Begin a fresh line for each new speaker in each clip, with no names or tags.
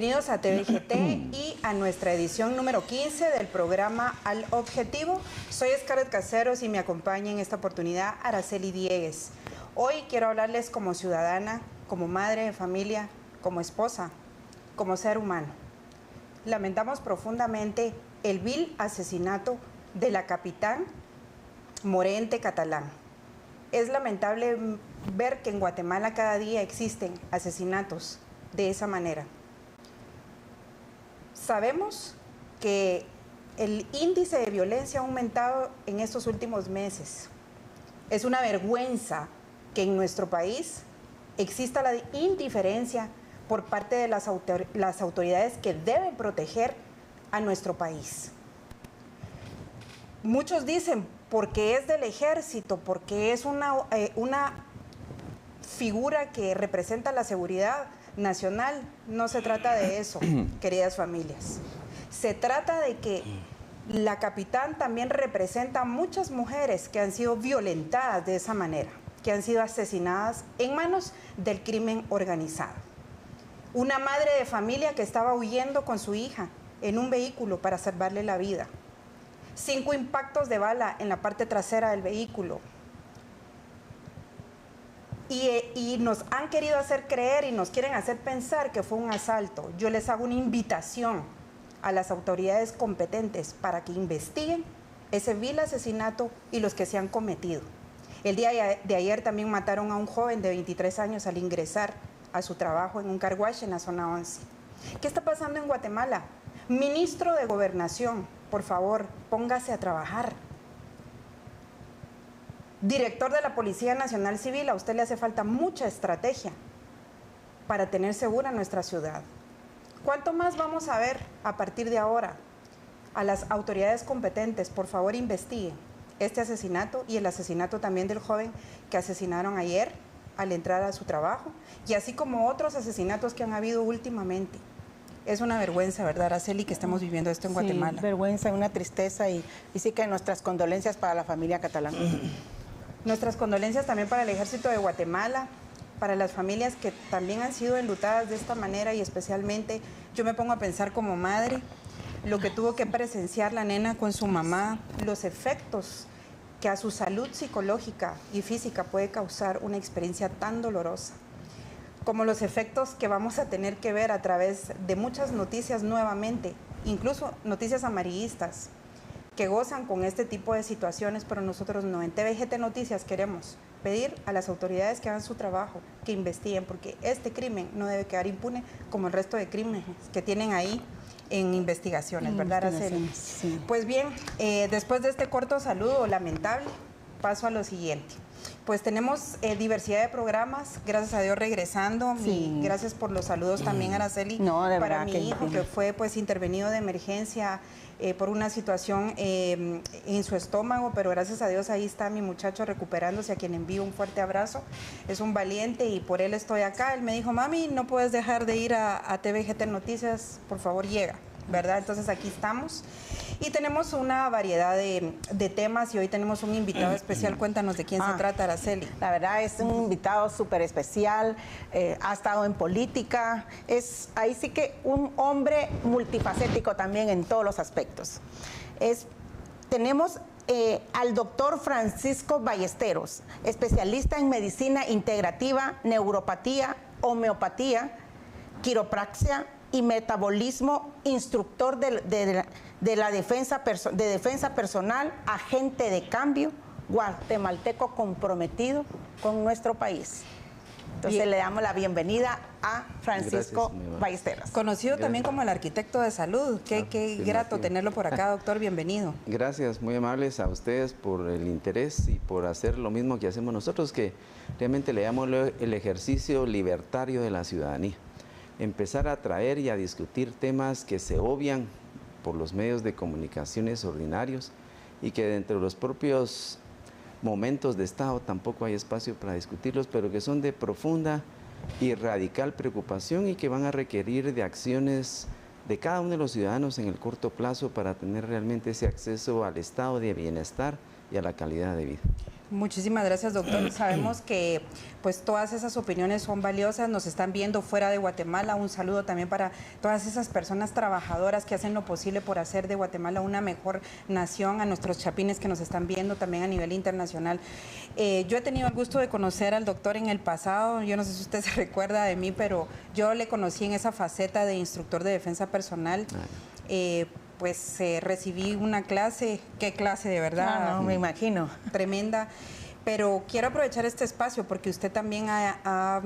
Bienvenidos a TVGT y a nuestra edición número 15 del programa Al Objetivo. Soy Scarlett Caseros y me acompaña en esta oportunidad Araceli Diegues. Hoy quiero hablarles como ciudadana, como madre de familia, como esposa, como ser humano. Lamentamos profundamente el vil asesinato de la capitán Morente Catalán. Es lamentable ver que en Guatemala cada día existen asesinatos de esa manera. Sabemos que el índice de violencia ha aumentado en estos últimos meses. Es una vergüenza que en nuestro país exista la indiferencia por parte de las autoridades que deben proteger a nuestro país. Muchos dicen, porque es del ejército, porque es una figura que representa la seguridad nacional. No se trata de eso, queridas familias. Se trata de que la capitán también representa a muchas mujeres que han sido violentadas de esa manera, que han sido asesinadas en manos del crimen organizado. Una madre de familia que estaba huyendo con su hija en un vehículo para salvarle la vida. 5 impactos de bala en la parte trasera del vehículo. Y nos han querido hacer creer y nos quieren hacer pensar que fue un asalto. Yo les hago una invitación a las autoridades competentes para que investiguen ese vil asesinato y los que se han cometido. El día de ayer también mataron a un joven de 23 años al ingresar a su trabajo en un car wash en la zona 11. ¿Qué está pasando en Guatemala? Ministro de Gobernación, por favor, póngase a trabajar. Director de la Policía Nacional Civil, a usted le hace falta mucha estrategia para tener segura nuestra ciudad. ¿Cuánto más vamos a ver a partir de ahora? A las autoridades competentes, por favor, investiguen este asesinato y el asesinato también del joven que asesinaron ayer al entrar a su trabajo, y así como otros asesinatos que han habido últimamente. Es una vergüenza, ¿verdad, Araceli, que estamos viviendo esto en Guatemala?
Sí, vergüenza, una tristeza y sí que nuestras condolencias para la familia catalana.
Nuestras condolencias también para el Ejército de Guatemala, para las familias que también han sido enlutadas de esta manera, y especialmente yo me pongo a pensar como madre lo que tuvo que presenciar la nena con su mamá, los efectos que a su salud psicológica y física puede causar una experiencia tan dolorosa, como los efectos que vamos a tener que ver a través de muchas noticias nuevamente, incluso noticias amarillistas, que gozan con este tipo de situaciones, pero nosotros no. En TVGT Noticias queremos pedir a las autoridades que hagan su trabajo, que investiguen, porque este crimen no debe quedar impune como el resto de crímenes que tienen ahí en investigaciones, ¿verdad, Araceli?
Sí.
Pues bien, después de este corto saludo lamentable, paso a lo siguiente. Pues tenemos diversidad de programas, gracias a Dios regresando.
Sí.
Gracias por los saludos también, Araceli,
no, de
para
verdad
mi hijo que fue pues intervenido de emergencia por una situación en su estómago, pero gracias a Dios ahí está mi muchacho recuperándose, a quien envío un fuerte abrazo. Es un valiente y por él estoy acá. Él me dijo, mami, no puedes dejar de ir a TVGT Noticias, por favor llega, ¿verdad? Entonces aquí estamos y tenemos una variedad de temas, y hoy tenemos un invitado especial. Cuéntanos de quién se trata, Araceli.
La verdad es un invitado súper especial, ha estado en política, es ahí sí que un hombre multifacético también en todos los aspectos. Tenemos al doctor Francisco Ballesteros, especialista en medicina integrativa, neuropatía, homeopatía, quiropraxia y metabolismo, instructor de defensa personal, agente de cambio, guatemalteco comprometido con nuestro país. Entonces le damos la bienvenida a Francisco Ballesteros.
Conocido también como el arquitecto de salud. Qué grato tenerlo por acá, doctor, bienvenido.
Gracias, muy amables a ustedes por el interés y por hacer lo mismo que hacemos nosotros, que realmente le llamamos el ejercicio libertario de la ciudadanía. Empezar a traer y a discutir temas que se obvian por los medios de comunicaciones ordinarios y que dentro de los propios momentos de Estado tampoco hay espacio para discutirlos, pero que son de profunda y radical preocupación y que van a requerir de acciones de cada uno de los ciudadanos en el corto plazo para tener realmente ese acceso al estado de bienestar y a la calidad de vida.
Muchísimas gracias, doctor. Sabemos que pues todas esas opiniones son valiosas, nos están viendo fuera de Guatemala. Un saludo también para todas esas personas trabajadoras que hacen lo posible por hacer de Guatemala una mejor nación, a nuestros chapines que nos están viendo también a nivel internacional. Yo he tenido el gusto de conocer al doctor en el pasado, yo no sé si usted se recuerda de mí, pero yo le conocí en esa faceta de instructor de defensa personal. Pues recibí una clase, qué clase de verdad.
No, me imagino.
Tremenda. Pero quiero aprovechar este espacio porque usted también ha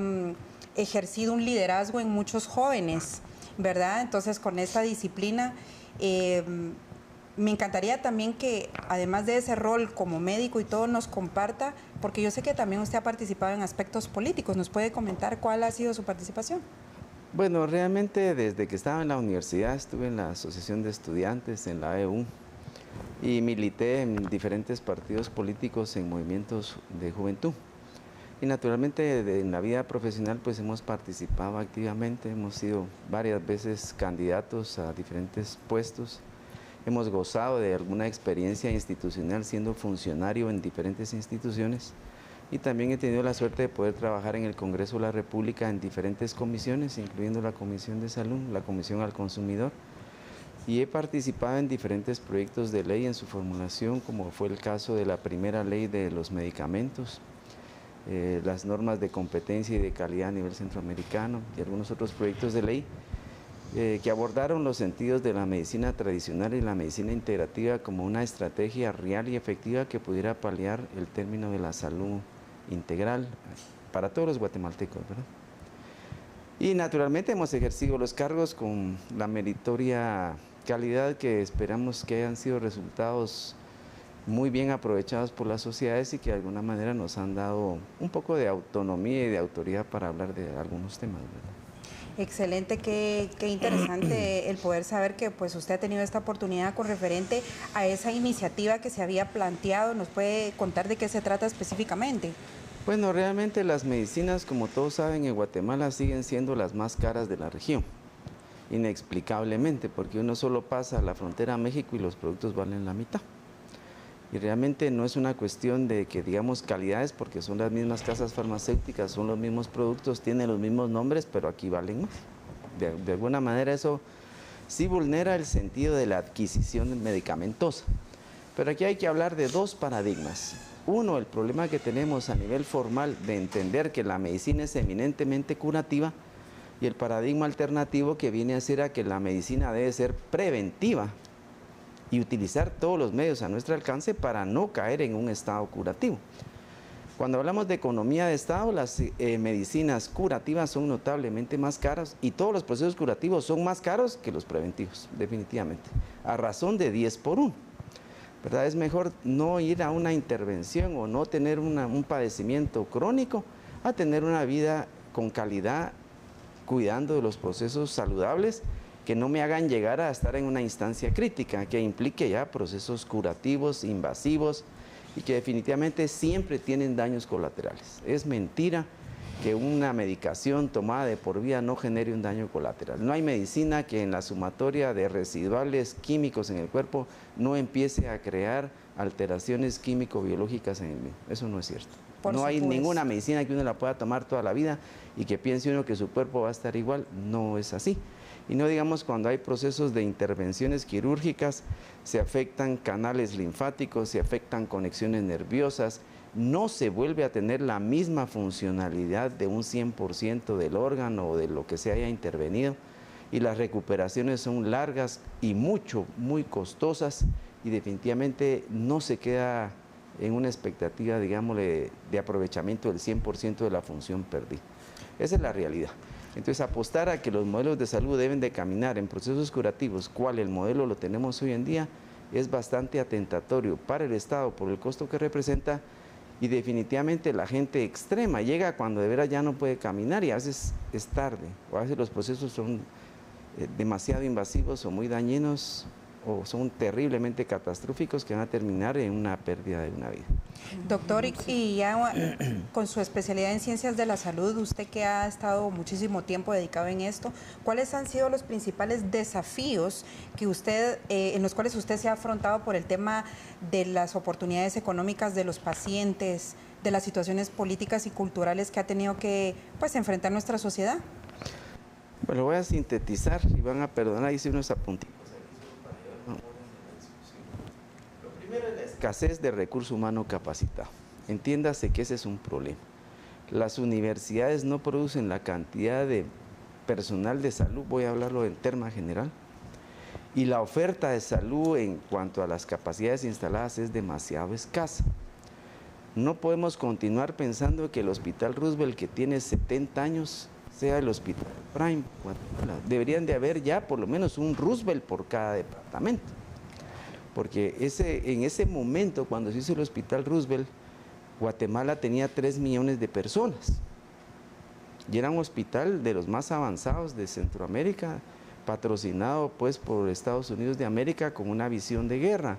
ejercido un liderazgo en muchos jóvenes, ¿verdad? Entonces, con esta disciplina, me encantaría también que, además de ese rol como médico y todo, nos comparta, porque yo sé que también usted ha participado en aspectos políticos. ¿Nos puede comentar cuál ha sido su participación?
Bueno, realmente desde que estaba en la universidad estuve en la Asociación de Estudiantes, en la AEU, y milité en diferentes partidos políticos en movimientos de juventud. Y naturalmente en la vida profesional pues hemos participado activamente, hemos sido varias veces candidatos a diferentes puestos, hemos gozado de alguna experiencia institucional siendo funcionario en diferentes instituciones. Y también he tenido la suerte de poder trabajar en el Congreso de la República en diferentes comisiones, incluyendo la Comisión de Salud, la Comisión al Consumidor. Y he participado en diferentes proyectos de ley en su formulación, como fue el caso de la primera ley de los medicamentos, las normas de competencia y de calidad a nivel centroamericano y algunos otros proyectos de ley que abordaron los sentidos de la medicina tradicional y la medicina integrativa como una estrategia real y efectiva que pudiera paliar el término de la salud integral para todos los guatemaltecos, ¿verdad? Y naturalmente hemos ejercido los cargos con la meritoria calidad que esperamos que hayan sido resultados muy bien aprovechados por las sociedades y que de alguna manera nos han dado un poco de autonomía y de autoridad para hablar de algunos temas, ¿verdad?
Excelente, qué interesante el poder saber que pues usted ha tenido esta oportunidad con referente a esa iniciativa que se había planteado. ¿Nos puede contar de qué se trata específicamente?
Bueno, realmente las medicinas, como todos saben, en Guatemala siguen siendo las más caras de la región, inexplicablemente, porque uno solo pasa a la frontera a México y los productos valen la mitad. Y realmente no es una cuestión de que digamos calidades, porque son las mismas casas farmacéuticas, son los mismos productos, tienen los mismos nombres, pero aquí valen más. De alguna manera eso sí vulnera el sentido de la adquisición medicamentosa. Pero aquí hay que hablar de dos paradigmas. Uno, el problema que tenemos a nivel formal de entender que la medicina es eminentemente curativa, y el paradigma alternativo que viene a ser a que la medicina debe ser preventiva y utilizar todos los medios a nuestro alcance para no caer en un estado curativo. Cuando hablamos de economía de estado, las medicinas curativas son notablemente más caras y todos los procesos curativos son más caros que los preventivos, definitivamente, a razón de 10 por 1. ¿Verdad? Es mejor no ir a una intervención o no tener un padecimiento crónico a tener una vida con calidad, cuidando de los procesos saludables que no me hagan llegar a estar en una instancia crítica, que implique ya procesos curativos, invasivos y que definitivamente siempre tienen daños colaterales. Es mentira que una medicación tomada de por vida no genere un daño colateral. No hay medicina que en la sumatoria de residuales químicos en el cuerpo no empiece a crear alteraciones químico-biológicas en el mismo. Eso no es cierto. No hay ninguna medicina que uno la pueda tomar toda la vida y que piense uno que su cuerpo va a estar igual. No es así. Y no digamos cuando hay procesos de intervenciones quirúrgicas, se afectan canales linfáticos, se afectan conexiones nerviosas, no se vuelve a tener la misma funcionalidad de un 100% del órgano o de lo que se haya intervenido, y las recuperaciones son largas y muy costosas, y definitivamente no se queda en una expectativa, digámosle, de aprovechamiento del 100% de la función perdida. Esa es la realidad. Entonces, apostar a que los modelos de salud deben de caminar en procesos curativos, cual el modelo lo tenemos hoy en día, es bastante atentatorio para el Estado por el costo que representa, y definitivamente la gente extrema llega cuando de veras ya no puede caminar y a veces es tarde, o a veces los procesos son demasiado invasivos o muy dañinos o son terriblemente catastróficos que van a terminar en una pérdida de una vida.
Doctor, y ya con su especialidad en ciencias de la salud, usted que ha estado muchísimo tiempo dedicado en esto, ¿cuáles han sido los principales desafíos que usted, en los cuales usted se ha afrontado por el tema de las oportunidades económicas de los pacientes, de las situaciones políticas y culturales que ha tenido que pues, enfrentar nuestra sociedad?
Bueno, voy a sintetizar y van a perdonar, hice unos apuntitos. Lo primero es la escasez de recurso humano capacitado. Entiéndase que ese es un problema. Las universidades no producen la cantidad de personal de salud, voy a hablarlo en tema general, y la oferta de salud en cuanto a las capacidades instaladas es demasiado escasa. No podemos continuar pensando que el Hospital Roosevelt, que tiene 70 años, sea el Hospital Prime. Deberían de haber ya por lo menos un Roosevelt por cada departamento. Porque en ese momento, cuando se hizo el Hospital Roosevelt, Guatemala tenía 3 millones de personas. Y era un hospital de los más avanzados de Centroamérica, patrocinado pues por Estados Unidos de América con una visión de guerra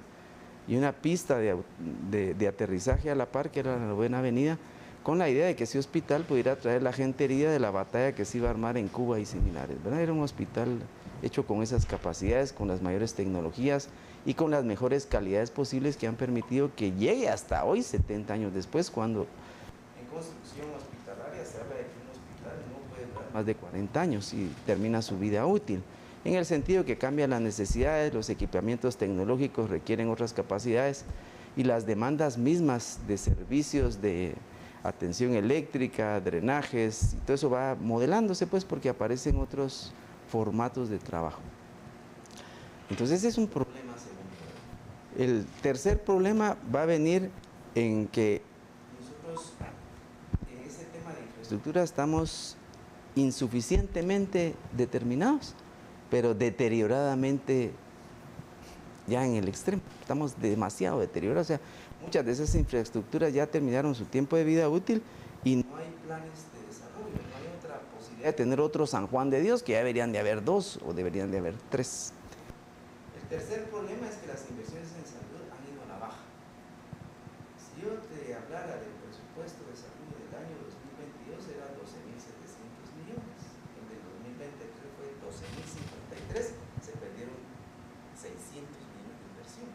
y una pista de aterrizaje a la par, que era la 9ª Avenida, con la idea de que ese hospital pudiera traer la gente herida de la batalla que se iba a armar en Cuba y similares, ¿verdad? Era un hospital hecho con esas capacidades, con las mayores tecnologías y con las mejores calidades posibles que han permitido que llegue hasta hoy, 70 años después, cuando en construcción hospitalaria se habla de que un hospital no puede durar más de 40 años y termina su vida útil, en el sentido que cambian las necesidades, los equipamientos tecnológicos requieren otras capacidades y las demandas mismas de servicios de atención eléctrica, drenajes, y todo eso va modelándose pues porque aparecen otros formatos de trabajo. Entonces ese es un problema segundo. El tercer problema va a venir en que nosotros en ese tema de infraestructura estamos insuficientemente determinados, pero deterioradamente ya en el extremo. Estamos demasiado deteriorados, o sea, muchas de esas infraestructuras ya terminaron su tiempo de vida útil y no hay planes de desarrollo, no hay otra posibilidad de tener otro San Juan de Dios, que ya deberían de haber 2 o deberían de haber 3. El tercer problema es que las inversiones en salud han ido a la baja. Si yo te hablara del presupuesto de salud del año 2022 era 12.700 millones, el del 2023 fue 12.053, se perdieron 600 millones de inversión.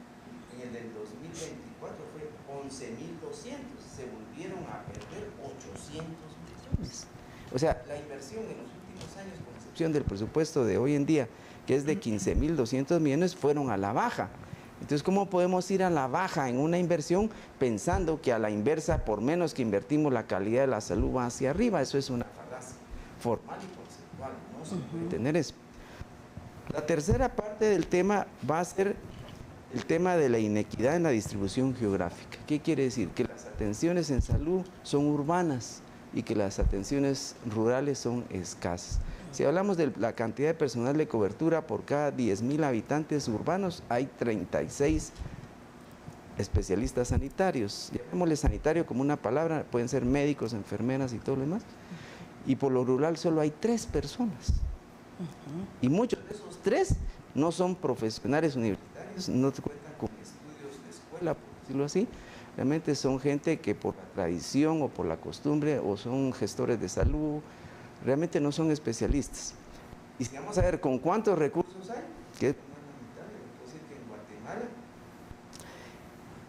En el del 2024 fue 11.200, se volvieron a perder 800 millones. O sea, la inversión en los últimos años, con excepción del presupuesto de hoy en día, que es de 15.200 millones, fueron a la baja. Entonces, ¿cómo podemos ir a la baja en una inversión pensando que a la inversa, por menos que invertimos, la calidad de la salud va hacia arriba? Eso es una falacia formal y conceptual, no se puede tener eso. La tercera parte del tema va a ser el tema de la inequidad en la distribución geográfica. ¿Qué quiere decir? Que las atenciones en salud son urbanas y que las atenciones rurales son escasas. Si hablamos de la cantidad de personal de cobertura por cada 10.000 habitantes urbanos, hay 36 especialistas sanitarios. Llamémosle sanitario como una palabra, pueden ser médicos, enfermeras y todo lo demás. Y por lo rural solo hay 3 personas. Y muchos de esos 3 no son profesionales universitarios, no cuentan con estudios de escuela, por decirlo así. Realmente son gente que por la tradición o por la costumbre o son gestores de salud, realmente no son especialistas. Y si vamos a ver con cuántos recursos hay, que es decir que en Guatemala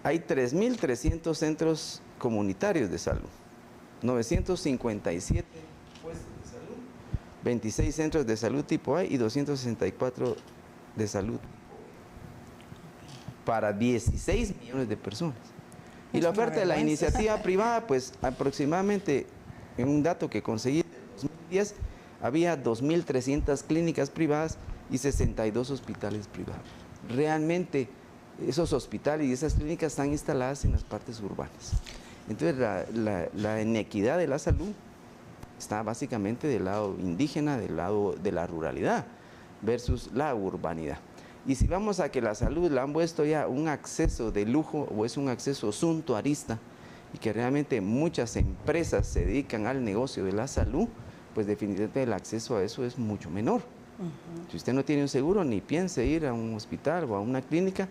hay 3.300 centros comunitarios de salud, 957 puestos de salud, 26 centros de salud tipo A y 264 de salud tipo B, para 16 millones de personas. Y la oferta de la iniciativa privada, pues aproximadamente, en un dato que conseguí en 2010, había 2.300 clínicas privadas y 62 hospitales privados. Realmente esos hospitales y esas clínicas están instaladas en las partes urbanas. Entonces la inequidad de la salud está básicamente del lado indígena, del lado de la ruralidad versus la urbanidad. Y si vamos a que la salud la han puesto ya un acceso de lujo o es un acceso suntuarista y que realmente muchas empresas se dedican al negocio de la salud, pues definitivamente el acceso a eso es mucho menor. Si usted no tiene un seguro, ni piense ir a un hospital o a una clínica.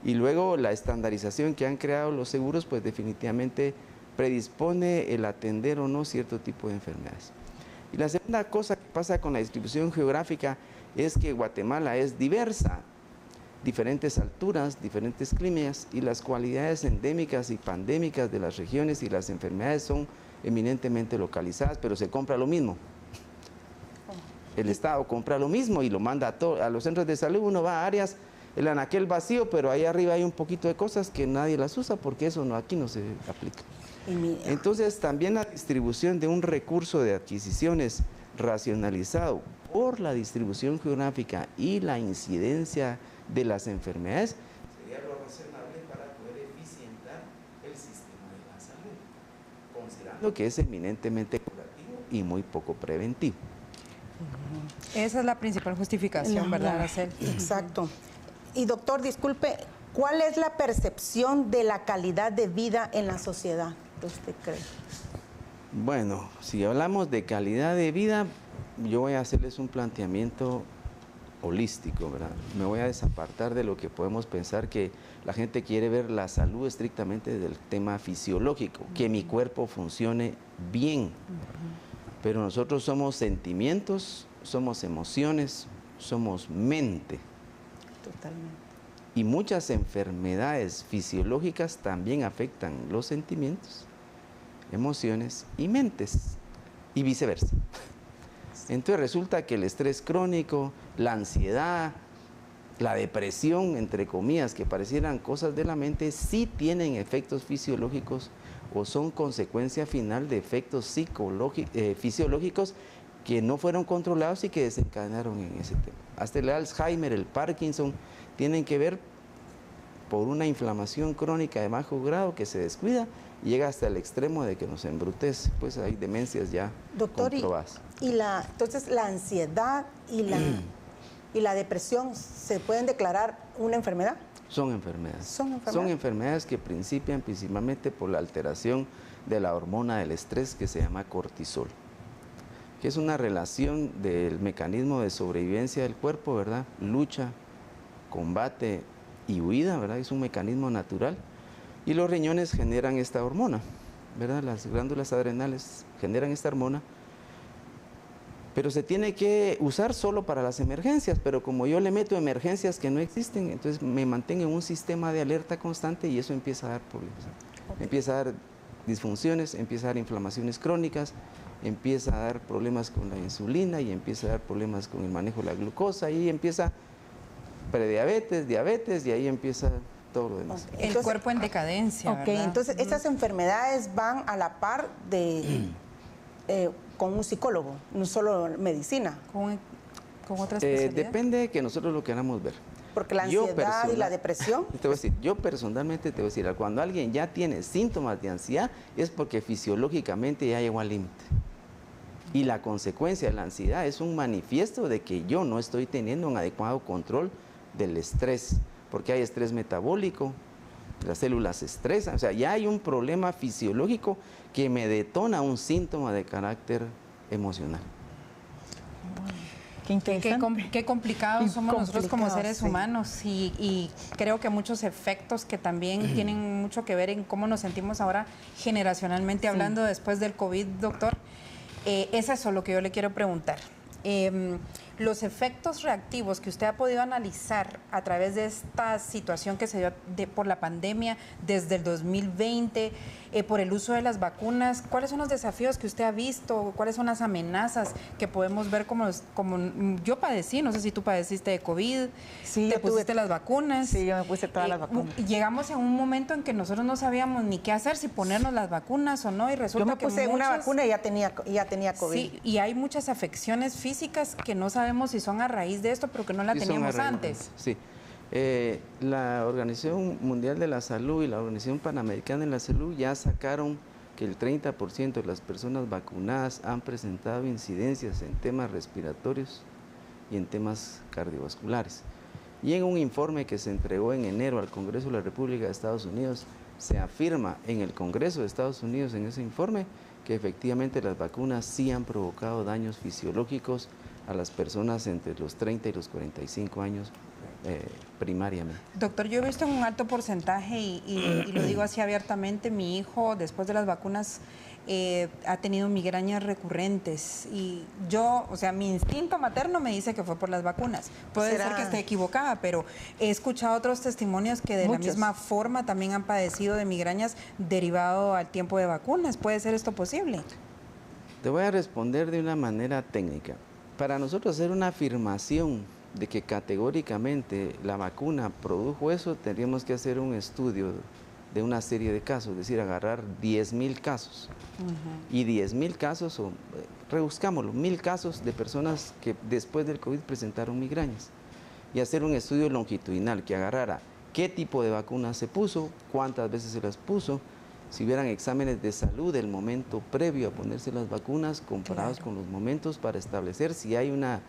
Y luego la estandarización que han creado los seguros, pues definitivamente predispone el atender o no cierto tipo de enfermedades. Y la segunda cosa que pasa con la distribución geográfica es que Guatemala es diversa, diferentes alturas, diferentes climas, y las cualidades endémicas y pandémicas de las regiones y las enfermedades son eminentemente localizadas, pero se compra lo mismo. El Estado compra lo mismo y lo manda a los centros de salud. Uno va a áreas, el anaquel vacío, pero ahí arriba hay un poquito de cosas que nadie las usa porque eso aquí no se aplica. Entonces también la distribución de un recurso de adquisiciones racionalizado por la distribución geográfica y la incidencia de las enfermedades sería lo razonable para poder eficientar el sistema de la salud, considerando que es eminentemente curativo y muy poco preventivo.
Esa es la principal justificación, ¿verdad, Araceli?
Exacto. Y doctor, disculpe, ¿cuál es la percepción de la calidad de vida en la sociedad, usted cree?
Bueno, si hablamos de calidad de vida, yo voy a hacerles un planteamiento holístico, ¿verdad? Me voy a desapartar de lo que podemos pensar que la gente quiere ver la salud estrictamente del tema fisiológico, que mi cuerpo funcione bien. Pero nosotros somos sentimientos, somos emociones, somos mente.
Totalmente.
Y muchas enfermedades fisiológicas también afectan los sentimientos, emociones y mentes, y viceversa. Entonces resulta que el estrés crónico, la ansiedad, la depresión, entre comillas, que parecieran cosas de la mente, sí tienen efectos fisiológicos o son consecuencia final de efectos fisiológicos que no fueron controlados y que desencadenaron en ese tema. Hasta el Alzheimer, el Parkinson, tienen que ver por una inflamación crónica de bajo grado que se descuida y llega hasta el extremo de que nos embrutece. Pues hay demencias ya comprobadas.
Entonces la ansiedad y la depresión, ¿se pueden declarar una enfermedad?
Son enfermedades.
Son
enfermedades que principian principalmente por la alteración de la hormona del estrés que se llama cortisol, que es una relación del mecanismo de sobrevivencia del cuerpo, ¿verdad? Lucha, combate y huida, ¿verdad? Es un mecanismo natural. Y los riñones generan esta hormona, ¿verdad? Las glándulas adrenales generan esta hormona, pero se tiene que usar solo para las emergencias, pero como yo le meto emergencias que no existen, entonces me mantengo en un sistema de alerta constante y eso empieza a dar problemas. Empieza a dar disfunciones, empieza a dar inflamaciones crónicas, empieza a dar problemas con la insulina y empieza a dar problemas con el manejo de la glucosa y empieza prediabetes, diabetes y ahí empieza todo lo demás.
El cuerpo en decadencia, ¿verdad?
Entonces estas enfermedades van a la par de con un psicólogo, no solo medicina.
¿Con otra especialidad?
Depende de que nosotros lo queramos ver.
Porque la ansiedad y la depresión.
Te voy a decir, yo personalmente te voy a decir, cuando alguien ya tiene síntomas de ansiedad es porque fisiológicamente ya llegó al límite. Y la consecuencia de la ansiedad es un manifiesto de que yo no estoy teniendo un adecuado control del estrés, porque hay estrés metabólico, las células se estresan, o sea, ya hay un problema fisiológico que me detona un síntoma de carácter emocional.
Qué complicados somos nosotros como seres humanos y creo que muchos efectos que también tienen mucho que ver en cómo nos sentimos ahora generacionalmente hablando después del COVID, doctor. Es eso lo que yo le quiero preguntar. Los efectos reactivos que usted ha podido analizar a través de esta situación que se dio por la pandemia desde el 2020, por el uso de las vacunas, ¿cuáles son los desafíos que usted ha visto? ¿Cuáles son las amenazas que podemos ver como yo padecí? No sé si tú padeciste de COVID,
sí,
te pusiste las vacunas.
Sí, yo me puse todas las vacunas.
Llegamos a un momento en que nosotros no sabíamos ni qué hacer, si ponernos las vacunas o no, y resulta que
yo me puse una vacuna y ya tenía COVID.
Sí, y hay muchas afecciones físicas que no sabemos si son a raíz de esto, pero que no la teníamos antes.
Sí. La Organización Mundial de la Salud y la Organización Panamericana de la Salud ya sacaron que el 30% de las personas vacunadas han presentado incidencias en temas respiratorios y en temas cardiovasculares. Y en un informe que se entregó en enero al Congreso de la República de Estados Unidos, se afirma en el Congreso de Estados Unidos en ese informe que efectivamente las vacunas sí han provocado daños fisiológicos a las personas entre los 30 y los 45 años primariamente.
Doctor, yo he visto en un alto porcentaje, y lo digo así abiertamente, mi hijo después de las vacunas ha tenido migrañas recurrentes, y yo, o sea, mi instinto materno me dice que fue por las vacunas. Puede ser que esté equivocada, pero he escuchado otros testimonios que de la misma forma también han padecido de migrañas derivado al tiempo de vacunas. ¿Puede ser esto posible?
Te voy a responder de una manera técnica. Para nosotros hacer una afirmación de que categóricamente la vacuna produjo eso, tendríamos que hacer un estudio de una serie de casos, es decir, agarrar 10.000 casos. Y 10.000 casos, o rebuscámoslo, 1.000 casos de personas que después del COVID presentaron migrañas. Y hacer un estudio longitudinal que agarrara qué tipo de vacuna se puso, cuántas veces se las puso, si hubieran exámenes de salud del momento previo a ponerse las vacunas comparados con los momentos, para establecer si hay una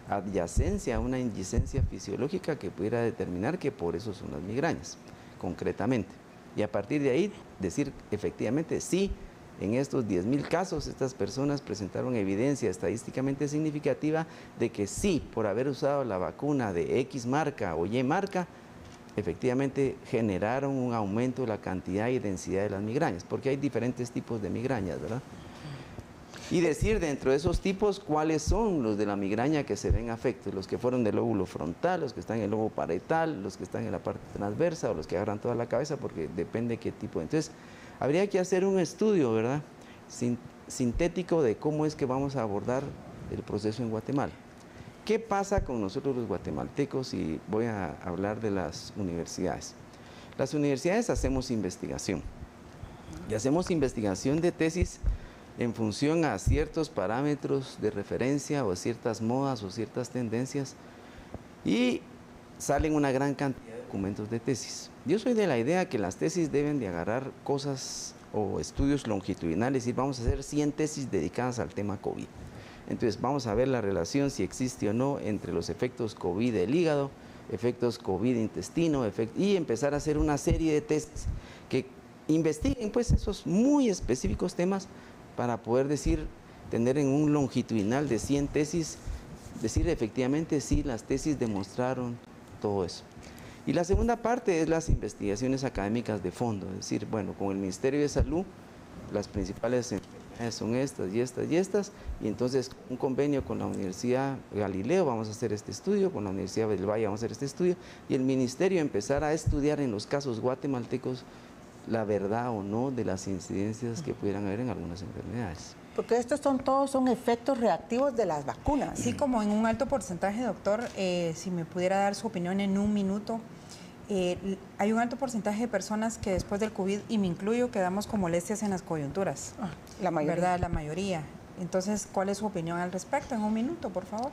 adyacencia, una indigencia fisiológica que pudiera determinar que por eso son las migrañas, concretamente. Y a partir de ahí decir efectivamente sí, en estos 10.000 casos estas personas presentaron evidencia estadísticamente significativa de que sí, por haber usado la vacuna de X marca o Y marca, efectivamente generaron un aumento de la cantidad y densidad de las migrañas, porque hay diferentes tipos de migrañas, ¿verdad? Y decir dentro de esos tipos cuáles son los de la migraña que se ven afectos, los que fueron del lóbulo frontal, los que están en el lobo parietal, los que están en la parte transversa o los que agarran toda la cabeza, porque depende qué tipo. Entonces, habría que hacer un estudio, ¿verdad?, sintético de cómo es que vamos a abordar el proceso en Guatemala. ¿Qué pasa con nosotros los guatemaltecos? Y voy a hablar de las universidades. Las universidades hacemos investigación, y hacemos investigación de tesis en función a ciertos parámetros de referencia o ciertas modas o ciertas tendencias, y salen una gran cantidad de documentos de tesis. Yo soy de la idea que las tesis deben de agarrar cosas o estudios longitudinales, y vamos a hacer 100 tesis dedicadas al tema COVID. Entonces vamos a ver la relación, si existe o no, entre los efectos COVID del hígado, efectos COVID intestino, y empezar a hacer una serie de tesis que investiguen pues esos muy específicos temas, para poder decir, tener en un longitudinal de 100 tesis, decir efectivamente sí, las tesis demostraron todo eso. Y la segunda parte es las investigaciones académicas de fondo, es decir, bueno, con el Ministerio de Salud, las principales enfermedades son estas y estas y estas, y entonces un convenio con la Universidad Galileo, vamos a hacer este estudio, con la Universidad del Valle vamos a hacer este estudio, y el Ministerio empezar a estudiar en los casos guatemaltecos la verdad o no de las incidencias que pudieran haber en algunas enfermedades.
Porque estos todos son efectos reactivos de las vacunas.
Sí, como en un alto porcentaje, doctor, si me pudiera dar su opinión en un minuto, hay un alto porcentaje de personas que después del COVID, y me incluyo, quedamos con molestias en las coyunturas.
La mayoría.
¿Verdad? La mayoría. Entonces, ¿cuál es su opinión al respecto? En un minuto, por favor.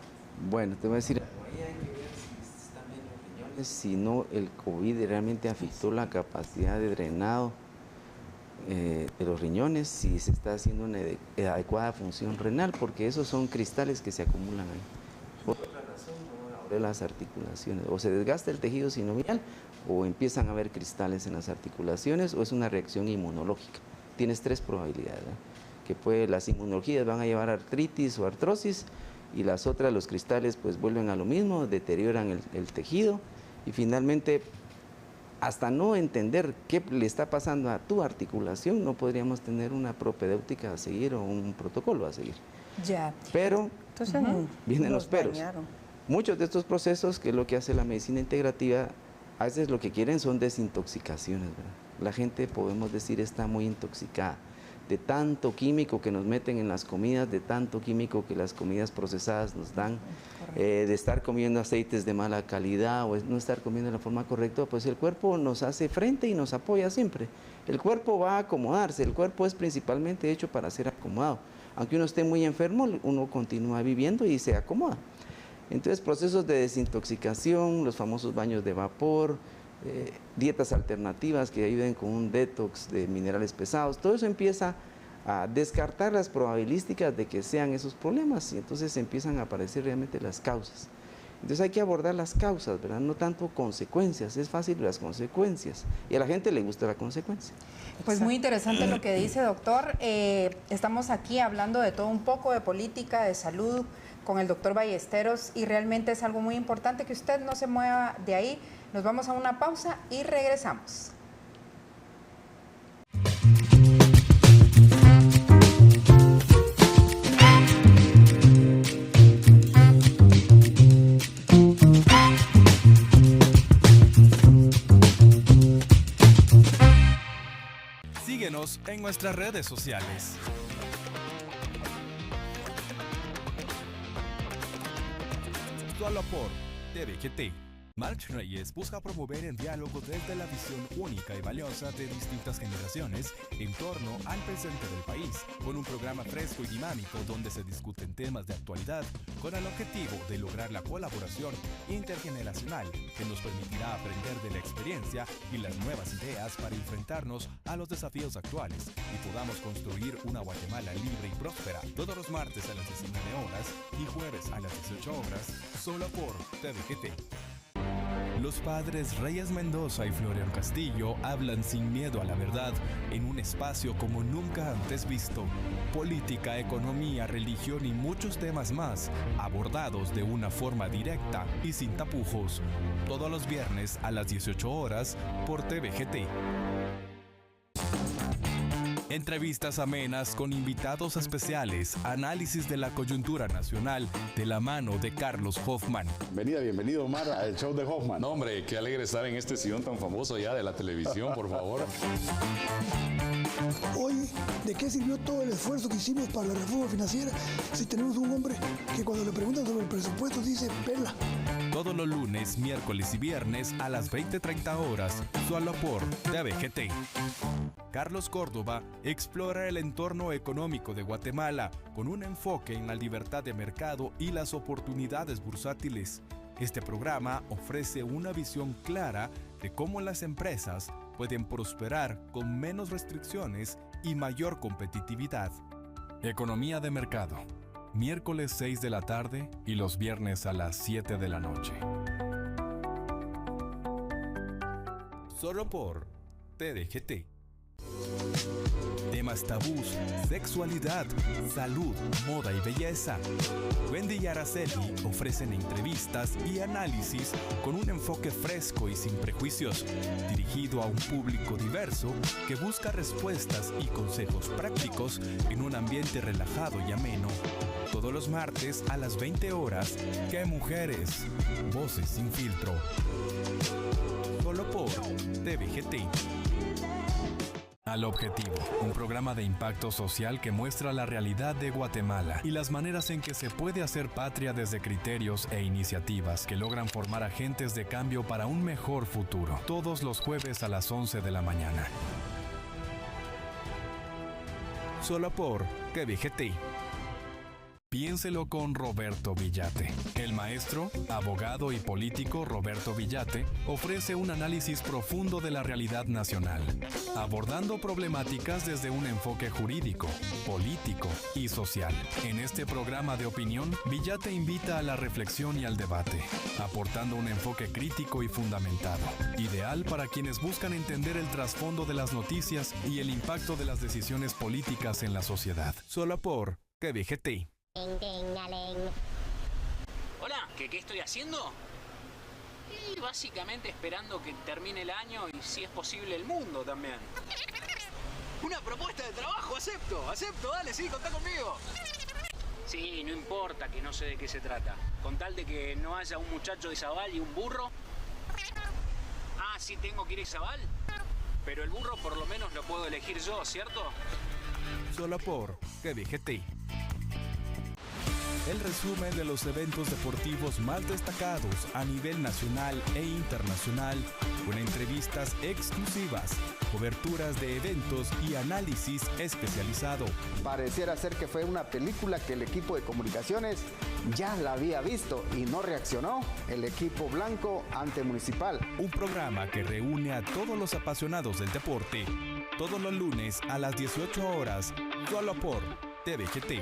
Bueno, te voy a decir, hay que ver si están bien los riñones, si no el COVID realmente afectó la capacidad de drenado de los riñones, si se está haciendo una adecuada función renal, porque esos son cristales que se acumulan ahí. Por otra razón, no ahora las articulaciones, o se desgasta el tejido sinovial, o empiezan a haber cristales en las articulaciones, o es una reacción inmunológica. Tienes 3 probabilidades, ¿no? Que las inmunologías van a llevar a artritis o artrosis, y las otras, los cristales, pues vuelven a lo mismo, deterioran el tejido, y finalmente, hasta no entender qué le está pasando a tu articulación, no podríamos tener una propedéutica a seguir o un protocolo a seguir.
Ya.
Pero
Entonces,
vienen los peros.
dañaron.
Muchos de estos procesos, que es lo que hace la medicina integrativa, a veces lo que quieren son desintoxicaciones, ¿verdad? La gente, podemos decir, está muy intoxicada de tanto químico que nos meten en las comidas, de tanto químico que las comidas procesadas nos dan, de estar comiendo aceites de mala calidad o no estar comiendo de la forma correcta, pues el cuerpo nos hace frente y nos apoya siempre. El cuerpo va a acomodarse, el cuerpo es principalmente hecho para ser acomodado. Aunque uno esté muy enfermo, uno continúa viviendo y se acomoda. Entonces, procesos de desintoxicación, los famosos baños de vapor, dietas alternativas que ayuden con un detox de minerales pesados, todo eso empieza a descartar las probabilísticas de que sean esos problemas, y entonces empiezan a aparecer realmente las causas. Entonces hay que abordar las causas, ¿verdad? No tanto consecuencias, es fácil las consecuencias, y a la gente le gusta la consecuencia.
Pues muy interesante lo que dice, doctor. Estamos aquí hablando de todo un poco, de política, de salud, con el doctor Ballesteros y realmente es algo muy importante que usted no se mueva de ahí. Nos vamos a una pausa y regresamos.
Síguenos en nuestras redes sociales. Solo por TVGT. March Reyes busca promover el diálogo desde la visión única y valiosa de distintas generaciones en torno al presente del país, con un programa fresco y dinámico donde se discuten temas de actualidad con el objetivo de lograr la colaboración intergeneracional que nos permitirá aprender de la experiencia y las nuevas ideas para enfrentarnos a los desafíos actuales y podamos construir una Guatemala libre y próspera, todos los martes a las 19 horas y jueves a las 18 horas, solo por TVGT. Los padres Reyes Mendoza y Florian Castillo hablan sin miedo a la verdad en un espacio como nunca antes visto. Política, economía, religión y muchos temas más, abordados de una forma directa y sin tapujos. Todos los viernes a las 18 horas por TVGT. Entrevistas amenas con invitados especiales, análisis de la coyuntura nacional de la mano de Carlos Hoffman.
Bienvenido Omar al show de Hoffman.
No, hombre, qué alegre estar en este sillón tan famoso ya de la televisión, por favor.
Hoy, ¿de qué sirvió todo el esfuerzo que hicimos para la reforma financiera si tenemos un hombre que cuando le preguntan sobre el presupuesto dice pela?
Todos los lunes, miércoles y viernes a las 20:30 horas, solo por TVGT. Carlos Córdoba explora el entorno económico de Guatemala con un enfoque en la libertad de mercado y las oportunidades bursátiles. Este programa ofrece una visión clara de cómo las empresas pueden prosperar con menos restricciones y mayor competitividad. Economía de mercado. Miércoles 6 de la tarde y los viernes a las 7 de la noche. Solo por TVGT. Temas tabús, sexualidad, salud, moda y belleza. Wendy y Araceli ofrecen entrevistas y análisis con un enfoque fresco y sin prejuicios, dirigido a un público diverso que busca respuestas y consejos prácticos en un ambiente relajado y ameno. Todos los martes a las 20 horas, ¡Qué mujeres! Voces sin filtro. Solo por TVGT. Al Objetivo, un programa de impacto social que muestra la realidad de Guatemala y las maneras en que se puede hacer patria desde criterios e iniciativas que logran formar agentes de cambio para un mejor futuro. Todos los jueves a las 11 de la mañana. Solo por TVGT. Piénselo con Roberto Villate. El maestro, abogado y político Roberto Villate ofrece un análisis profundo de la realidad nacional, abordando problemáticas desde un enfoque jurídico, político y social. En este programa de opinión, Villate invita a la reflexión y al debate, aportando un enfoque crítico y fundamentado, ideal para quienes buscan entender el trasfondo de las noticias y el impacto de las decisiones políticas en la sociedad. Solo por TVGT.
Hola, ¿qué estoy haciendo? Y básicamente esperando que termine el año y si es posible el mundo también. Una propuesta de trabajo, acepto, dale, sí, contá conmigo. Sí, no importa que no sé de qué se trata. Con tal de que no haya un muchacho de Izabal y un burro. Ah, sí tengo que ir a Izabal. Pero el burro por lo menos lo puedo elegir yo, ¿cierto?
Solo por TVGT. El resumen de los eventos deportivos más destacados a nivel nacional e internacional, con entrevistas exclusivas, coberturas de eventos y análisis especializado.
Pareciera ser que fue una película que el equipo de comunicaciones ya la había visto y no reaccionó. El equipo blanco ante Municipal.
Un programa que reúne a todos los apasionados del deporte, todos los lunes a las 18 horas, solo por TVGT.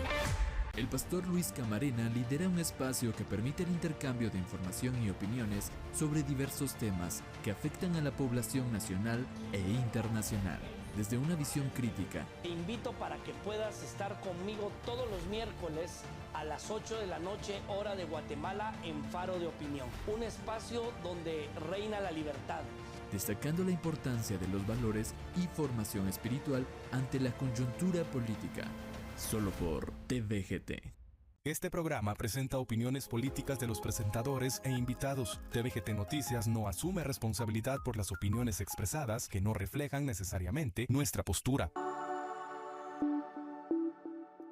El pastor Luis Camarena lidera un espacio que permite el intercambio de información y opiniones sobre diversos temas que afectan a la población nacional e internacional. desde una visión crítica.
Te invito para que puedas estar conmigo todos los miércoles a las 8 de la noche, hora de Guatemala, en Faro de Opinión. Un espacio donde reina la libertad.
Destacando la importancia de los valores y formación espiritual ante la coyuntura política. Solo por TVGT.
Este programa presenta opiniones políticas de los presentadores e invitados. TVGT Noticias no asume responsabilidad por las opiniones expresadas que no reflejan necesariamente nuestra postura.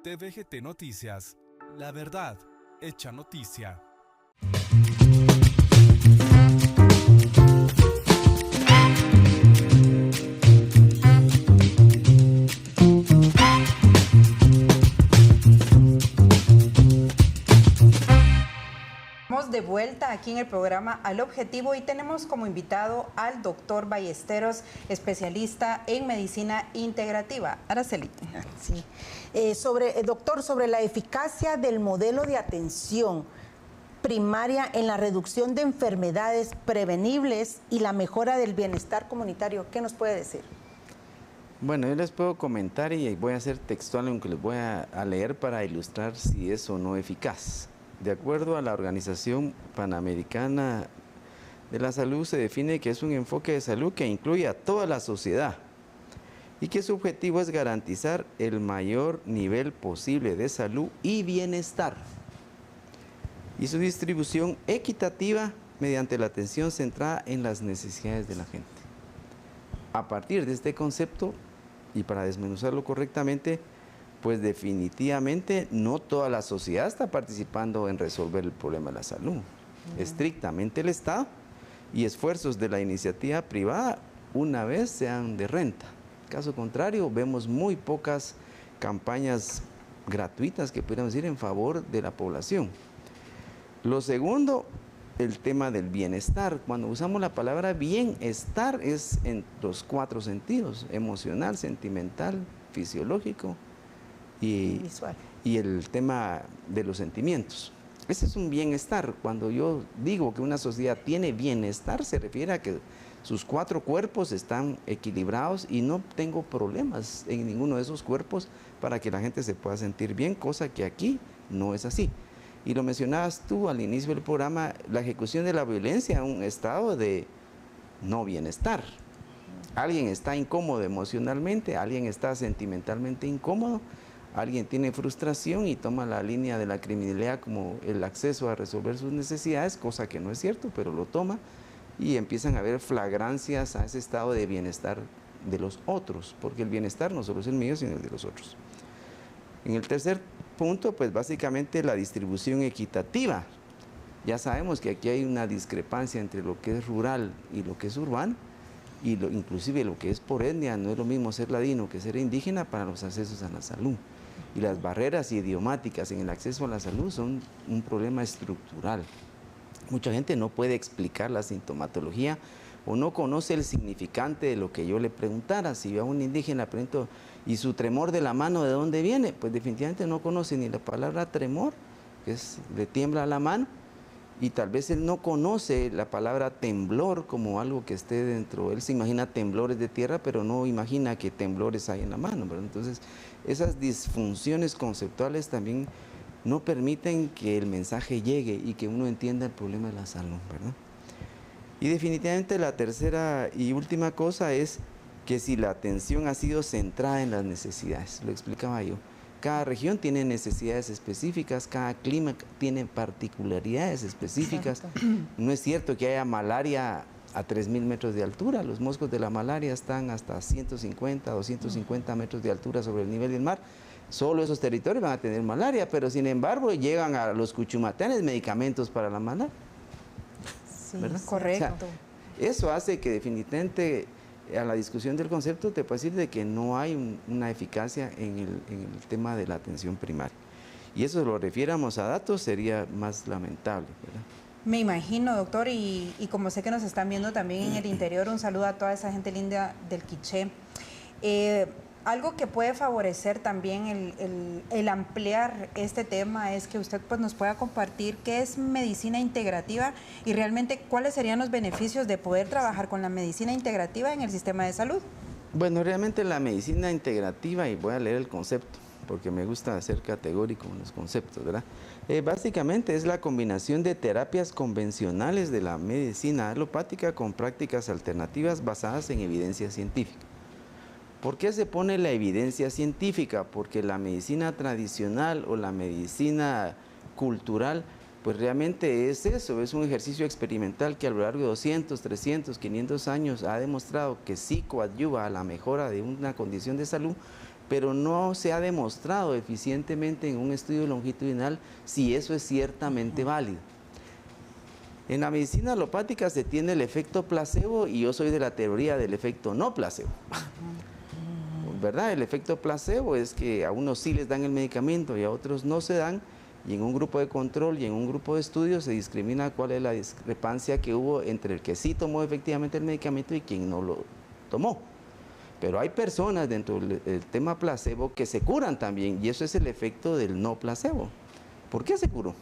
TVGT Noticias, la verdad hecha noticia.
De vuelta aquí en el programa Al Objetivo y tenemos como invitado al doctor Ballesteros, especialista en medicina integrativa. Araceli.
Sí. Doctor, sobre la eficacia del modelo de atención primaria en la reducción de enfermedades prevenibles y la mejora del bienestar comunitario, ¿qué nos puede decir?
Bueno, yo les puedo comentar y voy a hacer textual, aunque les voy a leer para ilustrar si es o no eficaz. De acuerdo a la Organización Panamericana de la Salud, se define que es un enfoque de salud que incluye a toda la sociedad y que su objetivo es garantizar el mayor nivel posible de salud y bienestar y su distribución equitativa mediante la atención centrada en las necesidades de la gente. A partir de este concepto, y para desmenuzarlo correctamente, pues definitivamente no toda la sociedad está participando en resolver el problema de la salud. Estrictamente el Estado y esfuerzos de la iniciativa privada una vez sean de renta. Caso contrario, vemos muy pocas campañas gratuitas que pudiéramos decir en favor de la población. Lo segundo, el tema del bienestar. Cuando usamos la palabra bienestar es en los 4 sentidos: emocional, sentimental, fisiológico y el tema de los sentimientos. Ese es un bienestar. Cuando yo digo que una sociedad tiene bienestar, se refiere a que sus 4 cuerpos están equilibrados y no tengo problemas en ninguno de esos cuerpos para que la gente se pueda sentir bien, cosa que aquí no es así. Y lo mencionabas tú al inicio del programa, la ejecución de la violencia, un estado de no bienestar. Alguien está incómodo emocionalmente, alguien está sentimentalmente incómodo, alguien tiene frustración y toma la línea de la criminalidad como el acceso a resolver sus necesidades, cosa que no es cierto, pero lo toma, y empiezan a haber flagrancias a ese estado de bienestar de los otros, porque el bienestar no solo es el mío, sino el de los otros. En el tercer punto, pues básicamente la distribución equitativa. Ya sabemos que aquí hay una discrepancia entre lo que es rural y lo que es urbano, y inclusive lo que es por etnia. No es lo mismo ser ladino que ser indígena para los accesos a la salud. Y las barreras idiomáticas en el acceso a la salud son un problema estructural. Mucha gente no puede explicar la sintomatología o no conoce el significante de lo que yo le preguntara. Si yo a un indígena le pregunto, ¿y su tremor de la mano de dónde viene? Pues definitivamente no conoce ni la palabra tremor, que es le tiembla la mano, y tal vez él no conoce la palabra temblor como algo que esté dentro. Él se imagina temblores de tierra, pero no imagina que temblores hay en la mano, ¿verdad? Entonces, esas disfunciones conceptuales también no permiten que el mensaje llegue y que uno entienda el problema de la salud, ¿verdad? Y definitivamente la tercera y última cosa es que si la atención ha sido centrada en las necesidades, lo explicaba yo. Cada región tiene necesidades específicas, cada clima tiene particularidades específicas. No es cierto que haya malaria a 3.000 metros de altura. Los moscos de la malaria están hasta 150, 250 metros de altura sobre el nivel del mar. Solo esos territorios van a tener malaria, pero sin embargo llegan a los cuchumatanes medicamentos para la malaria.
Sí, ¿verdad? Correcto.
O sea, eso hace que definitivamente a la discusión del concepto te puedo decir de que no hay una eficacia en el tema de la atención primaria. Y eso, si lo refiéramos a datos, sería más lamentable, ¿verdad?
Me imagino, doctor, y como sé que nos están viendo también en el interior, un saludo a toda esa gente linda del Quiché. Algo que puede favorecer también el ampliar este tema es que usted pues, nos pueda compartir qué es medicina integrativa y realmente cuáles serían los beneficios de poder trabajar con la medicina integrativa en el sistema de salud.
Bueno, realmente la medicina integrativa, y voy a leer el concepto, porque me gusta ser categórico en los conceptos, ¿verdad? Básicamente es la combinación de terapias convencionales de la medicina alopática con prácticas alternativas basadas en evidencia científica. ¿Por qué se pone la evidencia científica? Porque la medicina tradicional o la medicina cultural, pues realmente es eso, es un ejercicio experimental que a lo largo de 200, 300, 500 años ha demostrado que sí coadyuva a la mejora de una condición de salud, pero no se ha demostrado eficientemente en un estudio longitudinal si eso es ciertamente válido. En la medicina alopática se tiene el efecto placebo y yo soy de la teoría del efecto no placebo. ¿Verdad? El efecto placebo es que a unos sí les dan el medicamento y a otros no se dan, y en un grupo de control y en un grupo de estudios se discrimina cuál es la discrepancia que hubo entre el que sí tomó efectivamente el medicamento y quien no lo tomó. Pero hay personas dentro del tema placebo que se curan también, y eso es el efecto del no placebo. ¿Por qué se curó?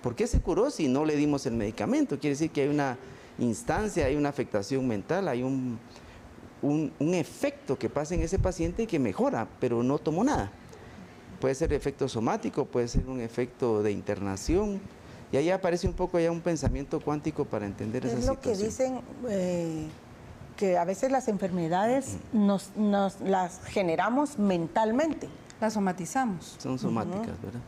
¿Por qué se curó si no le dimos el medicamento? Quiere decir que hay una instancia, hay una afectación mental, hay un efecto que pasa en ese paciente que mejora, pero no tomó nada. Puede ser efecto somático, puede ser un efecto de internación, y ahí aparece un poco ya un pensamiento cuántico para entender esa situación.
Es lo que dicen, que a veces las enfermedades nos las generamos mentalmente.
Las somatizamos.
Son somáticas, ¿verdad?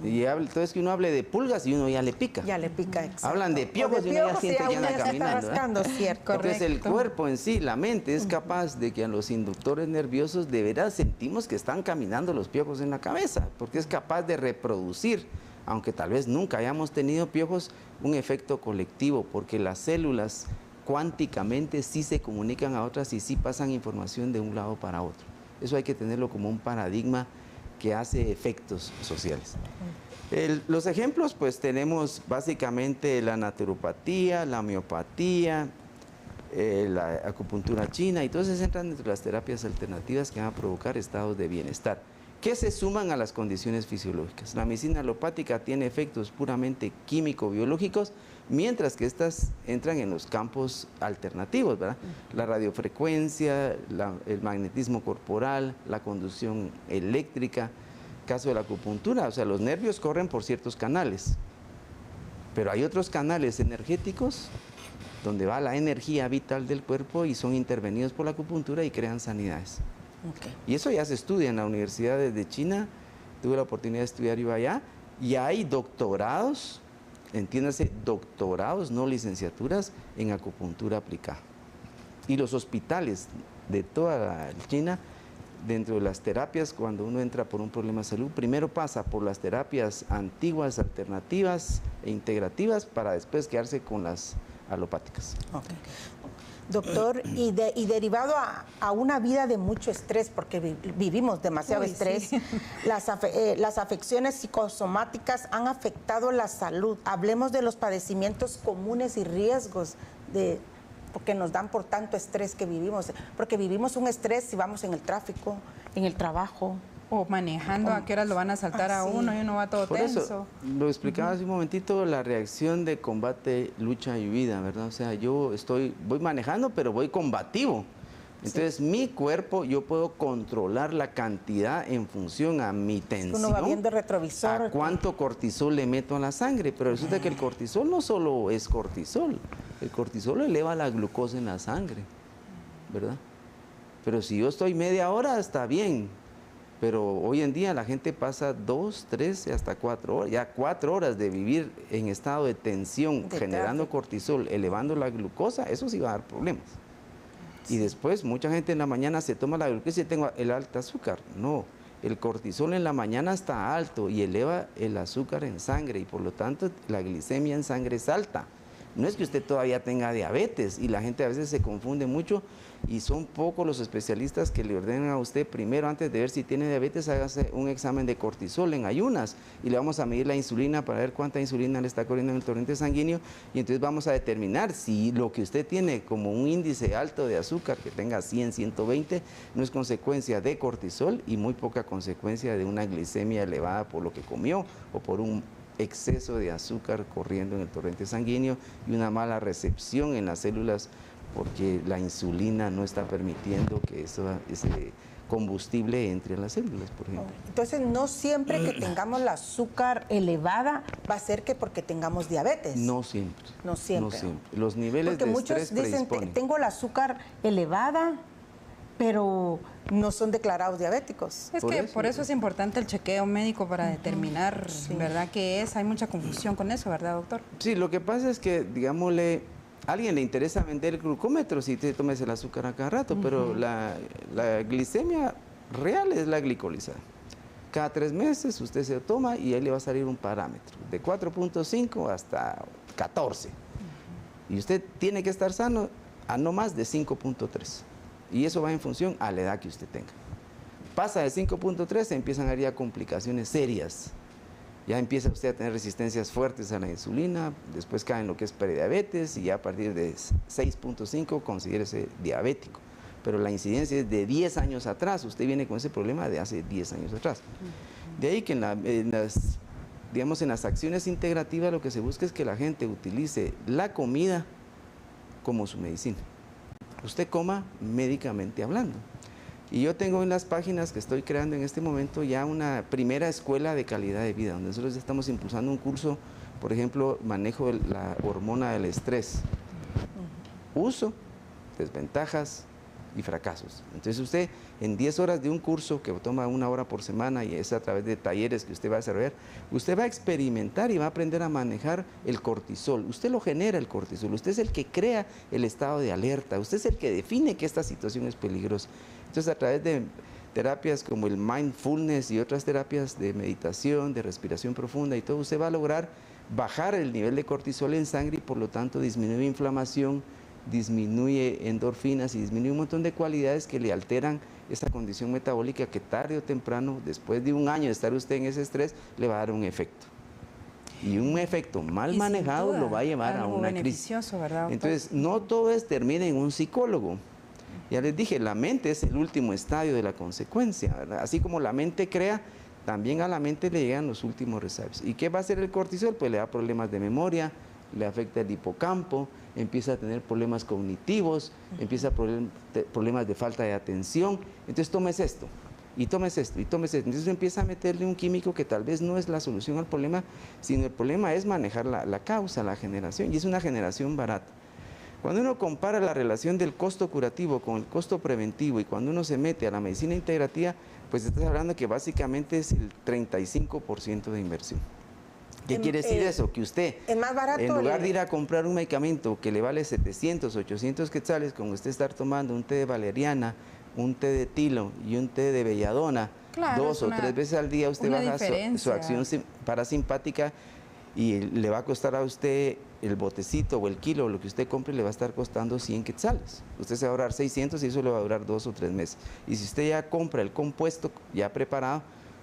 Y entonces que uno hable de pulgas y uno ya le pica.
Ya le pica, exacto.
Hablan de piojos y uno ya siente que anda caminando.
Rascando, ¿cierto?
Entonces el cuerpo en sí, la mente, es capaz de que a los inductores nerviosos de veras sentimos que están caminando los piojos en la cabeza, porque es capaz de reproducir, aunque tal vez nunca hayamos tenido piojos, un efecto colectivo, porque las células cuánticamente sí se comunican a otras y sí pasan información de un lado para otro. Eso hay que tenerlo como un paradigma que hace efectos sociales. Los ejemplos, pues tenemos básicamente la naturopatía, la homeopatía, la acupuntura china, y todos se centran entre las terapias alternativas que van a provocar estados de bienestar, que se suman a las condiciones fisiológicas. La medicina alopática tiene efectos puramente químico-biológicos, mientras que estas entran en los campos alternativos, ¿verdad? La radiofrecuencia, el magnetismo corporal, la conducción eléctrica. Caso de la acupuntura, o sea, los nervios corren por ciertos canales, pero hay otros canales energéticos donde va la energía vital del cuerpo y son intervenidos por la acupuntura y crean sanidades. Okay. Y eso ya se estudia en la Universidad de China, tuve la oportunidad de estudiar yo allá, y hay doctorados, entiéndase, doctorados, no licenciaturas, en acupuntura aplicada. Y los hospitales de toda China, dentro de las terapias, cuando uno entra por un problema de salud, primero pasa por las terapias antiguas, alternativas e integrativas, para después quedarse con las alopáticas.
Okay. Doctor, y derivado a una vida de mucho estrés, porque vivimos demasiado estrés, sí. Las afecciones psicosomáticas han afectado la salud. Hablemos de los padecimientos comunes y riesgos porque nos dan por tanto estrés que vivimos, porque vivimos un estrés si vamos en el tráfico, en el trabajo.
O manejando, a qué horas lo van a saltar a uno y uno va todo tenso.
Eso, lo explicaba hace un momentito, la reacción de combate, lucha y huida, ¿verdad? O sea, yo voy manejando, pero voy combativo. Entonces, mi cuerpo, yo puedo controlar la cantidad en función a mi tensión.
Uno va viendo retrovisor.
A cuánto cortisol le meto a la sangre, pero resulta que el cortisol no solo es cortisol, el cortisol eleva la glucosa en la sangre, ¿verdad? Pero si yo estoy media hora, está bien. Pero hoy en día la gente pasa 2, 3, hasta 4 horas, ya 4 horas de vivir en estado de tensión, generando cortisol, elevando la glucosa, eso sí va a dar problemas. Sí. Y después mucha gente en la mañana se toma la glucosa y tengo el alto azúcar. No, el cortisol en la mañana está alto y eleva el azúcar en sangre y por lo tanto la glicemia en sangre es alta. No es que usted todavía tenga diabetes, y la gente a veces se confunde mucho y son pocos los especialistas que le ordenan a usted primero, antes de ver si tiene diabetes, hágase un examen de cortisol en ayunas y le vamos a medir la insulina para ver cuánta insulina le está corriendo en el torrente sanguíneo, y entonces vamos a determinar si lo que usted tiene como un índice alto de azúcar, que tenga 100, 120, no es consecuencia de cortisol y muy poca consecuencia de una glicemia elevada por lo que comió o por un exceso de azúcar corriendo en el torrente sanguíneo y una mala recepción en las células porque la insulina no está permitiendo que ese combustible entre a las células, por ejemplo.
Entonces, no siempre que tengamos la azúcar elevada va a ser que porque tengamos diabetes.
No siempre.
No siempre.
No siempre. Los niveles
porque
de
muchos
estrés
dicen,
predisponen.
tengo la azúcar elevada, pero no son declarados diabéticos.
Es que por eso es importante el chequeo médico para determinar, ¿verdad? ¿Qué es? Hay mucha confusión con eso, ¿verdad, doctor?
Sí, lo que pasa es que, digámosle, a alguien le interesa vender el glucómetro si te tomes el azúcar a cada rato, pero la glicemia real es la glicolizada. Cada 3 meses usted se lo toma y ahí le va a salir un parámetro, de 4.5 hasta 14. Y usted tiene que estar sano a no más de 5.3. Y eso va en función a la edad que usted tenga. Pasa de 5.3, se empiezan a haber ya complicaciones serias. Ya empieza usted a tener resistencias fuertes a la insulina, después cae en lo que es prediabetes y ya a partir de 6.5 considérese diabético. Pero la incidencia es de 10 años atrás, usted viene con ese problema de hace 10 años atrás. De ahí que en las acciones integrativas lo que se busca es que la gente utilice la comida como su medicina. Usted coma médicamente hablando. Y yo tengo en las páginas que estoy creando en este momento ya una primera escuela de calidad de vida, donde nosotros estamos impulsando un curso, por ejemplo, manejo de la hormona del estrés, uso, desventajas y fracasos. Entonces usted en 10 horas de un curso que toma 1 hora por semana y es a través de talleres que usted va a desarrollar, usted va a experimentar y va a aprender a manejar el cortisol. Usted lo genera el cortisol, usted es el que crea el estado de alerta, usted es el que define que esta situación es peligrosa. Entonces, a través de terapias como el mindfulness y otras terapias de meditación, de respiración profunda y todo, usted va a lograr bajar el nivel de cortisol en sangre y por lo tanto disminuye inflamación, disminuye endorfinas y disminuye un montón de cualidades que le alteran esa condición metabólica que tarde o temprano, después de 1 año de estar usted en ese estrés, le va a dar un efecto. Y un efecto mal manejado lo va a llevar a una crisis.
¿Verdad, doctor?
Entonces, no todo termina en un psicólogo. Ya les dije, la mente es el último estadio de la consecuencia, ¿verdad? Así como la mente crea, también a la mente le llegan los últimos resabios. ¿Y qué va a hacer el cortisol? Pues le da problemas de memoria, le afecta el hipocampo, empieza a tener problemas cognitivos, empieza a problemas de falta de atención. Entonces tomes esto, y tomes esto, y tomes esto. Entonces empieza a meterle un químico que tal vez no es la solución al problema, sino el problema es manejar la causa, la generación, y es una generación barata. Cuando uno compara la relación del costo curativo con el costo preventivo y cuando uno se mete a la medicina integrativa, pues estás hablando que básicamente es el 35% de inversión. ¿Qué quiere decir eso? Que usted,
es más barato,
en lugar de ir a comprar un medicamento que le vale 700, 800 quetzales, con usted estar tomando un té de valeriana, un té de tilo y un té de belladona,
claro,
2 o 3 veces al día, usted baja su acción parasimpática y le va a costar a usted el botecito o el kilo, lo que usted compre, le va a estar costando 100 quetzales. Usted se va a ahorrar 600 y eso le va a durar 2 o 3 meses. Y si usted ya compra el compuesto ya preparado,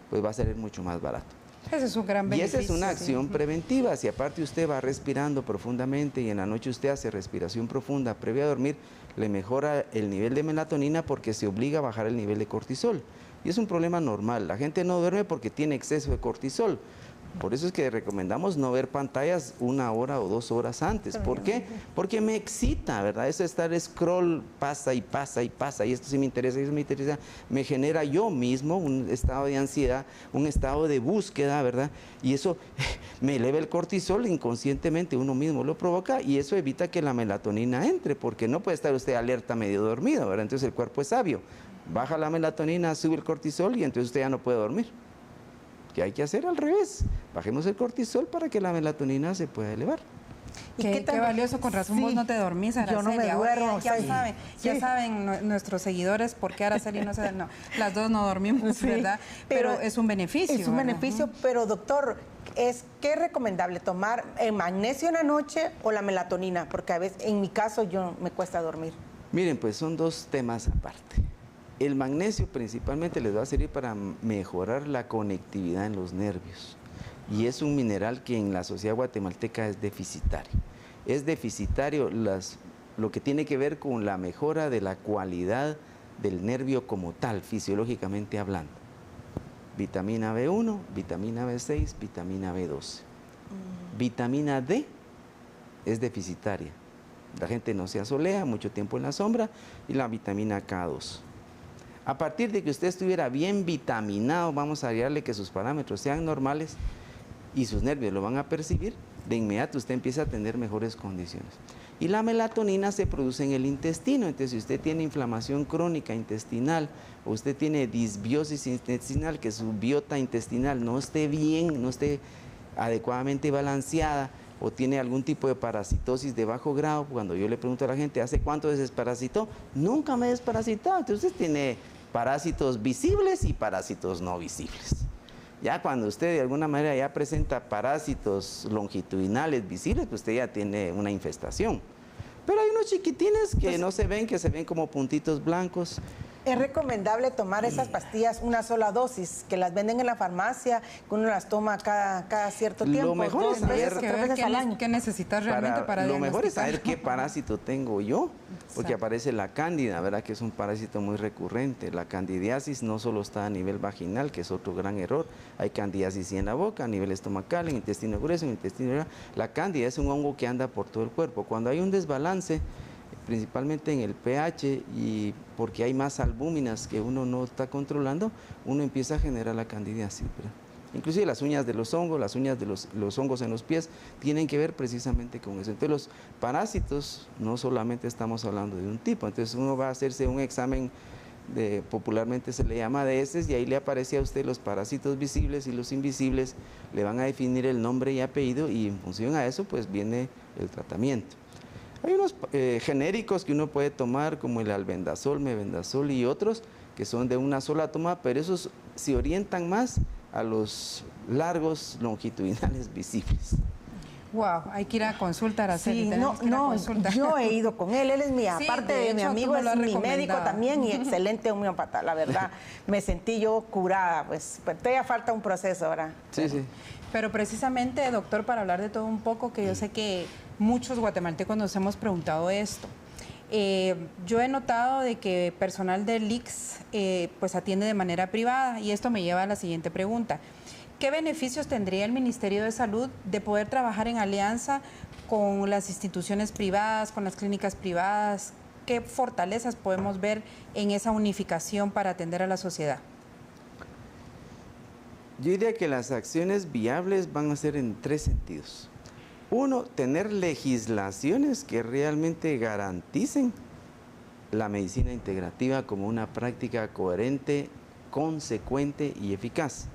pues va a salir mucho más barato.
Ese es un gran beneficio.
Y esa es una acción preventiva. Si aparte usted va respirando profundamente y en la noche usted hace respiración profunda previa a dormir, le mejora el nivel de melatonina porque se obliga a bajar el nivel de cortisol. Y es un problema normal. La gente no duerme porque tiene exceso de cortisol. Por eso es que recomendamos no ver pantallas 1 hora o 2 horas antes. ¿Por qué? Porque me excita, ¿verdad? Eso de estar scroll, pasa y pasa y pasa, y esto sí me interesa, y eso me interesa, me genera yo mismo un estado de ansiedad, un estado de búsqueda, ¿verdad? Y eso me eleva el cortisol inconscientemente, uno mismo lo provoca, y eso evita que la melatonina entre, porque no puede estar usted alerta medio dormido, ¿verdad? Entonces el cuerpo es sabio, baja la melatonina, sube el cortisol, y entonces usted ya no puede dormir. Que hay que hacer al revés, bajemos el cortisol para que la melatonina se pueda elevar.
Qué valioso, con razón vos no te dormís, Araceli.
Yo no me duermo.
Ya saben nuestros seguidores por qué Araceli no se... No, las dos no dormimos, ¿verdad? Pero es un beneficio.
Es un beneficio, pero doctor, ¿qué es recomendable? ¿Tomar el magnesio en la noche o la melatonina? Porque a veces, en mi caso, me cuesta dormir.
Miren, pues son 2 temas aparte. El magnesio principalmente les va a servir para mejorar la conectividad en los nervios y es un mineral que en la sociedad guatemalteca es deficitario. Es deficitario lo que tiene que ver con la mejora de la cualidad del nervio como tal, fisiológicamente hablando. Vitamina B1, vitamina B6, vitamina B12. Vitamina D es deficitaria la gente no se asolea mucho tiempo en la sombra, y la vitamina K2. A partir de que usted estuviera bien vitaminado, vamos a hallarle que sus parámetros sean normales y sus nervios lo van a percibir, de inmediato usted empieza a tener mejores condiciones. Y la melatonina se produce en el intestino, entonces si usted tiene inflamación crónica intestinal o usted tiene disbiosis intestinal, que su biota intestinal no esté bien, no esté adecuadamente balanceada, o tiene algún tipo de parasitosis de bajo grado, cuando yo le pregunto a la gente, ¿hace cuánto se desparasitó? Nunca me he desparasitado, entonces usted tiene parásitos visibles y parásitos no visibles. Ya cuando usted de alguna manera ya presenta parásitos longitudinales visibles, pues usted ya tiene una infestación. Pero hay unos chiquitines que pues, no se ven, que se ven como puntitos blancos.
Es recomendable tomar esas pastillas una sola dosis, que las venden en la farmacia, que uno las toma cada cierto tiempo.
Lo mejor es saber
qué necesitas realmente para
lo mejor es saber qué parásito tengo yo, porque aparece la cándida, ¿verdad? Que es un parásito muy recurrente. La candidiasis no solo está a nivel vaginal, que es otro gran error. Hay candidiasis en la boca, a nivel estomacal, en el intestino grueso, en el intestino delgado. La cándida es un hongo que anda por todo el cuerpo. Cuando hay un desbalance, principalmente en el pH, y porque hay más albúminas que uno no está controlando, uno empieza a generar la candidiasis, ¿verdad? Inclusive las uñas de los hongos, las uñas de los hongos en los pies, tienen que ver precisamente con eso. Entonces los parásitos, no solamente estamos hablando de un tipo, entonces uno va a hacerse un examen, popularmente se le llama de heces, y ahí le aparece a usted los parásitos visibles y los invisibles, le van a definir el nombre y apellido, y en función a eso pues viene el tratamiento. Hay unos genéricos que uno puede tomar, como el albendazol, mebendazol y otros, que son de una sola toma, pero esos se orientan más a los largos longitudinales visibles.
Wow, hay que ir a consultar a
Sí, yo he ido con él es mi, aparte de mi amigo, es mi médico también y excelente homeópata, la verdad. Me sentí yo curada, pues todavía falta un proceso ahora.
Sí, sí.
Pero precisamente, doctor, para hablar de todo un poco, que yo sé que muchos guatemaltecos nos hemos preguntado esto. Yo he notado de que personal del ICS pues atiende de manera privada, y esto me lleva a la siguiente pregunta. ¿Qué beneficios tendría el Ministerio de Salud de poder trabajar en alianza con las instituciones privadas, con las clínicas privadas? ¿Qué fortalezas podemos ver en esa unificación para atender a la sociedad?
Yo diría que las acciones viables van a ser en 3 sentidos. Uno, tener legislaciones que realmente garanticen la medicina integrativa como una práctica coherente, consecuente y eficaz.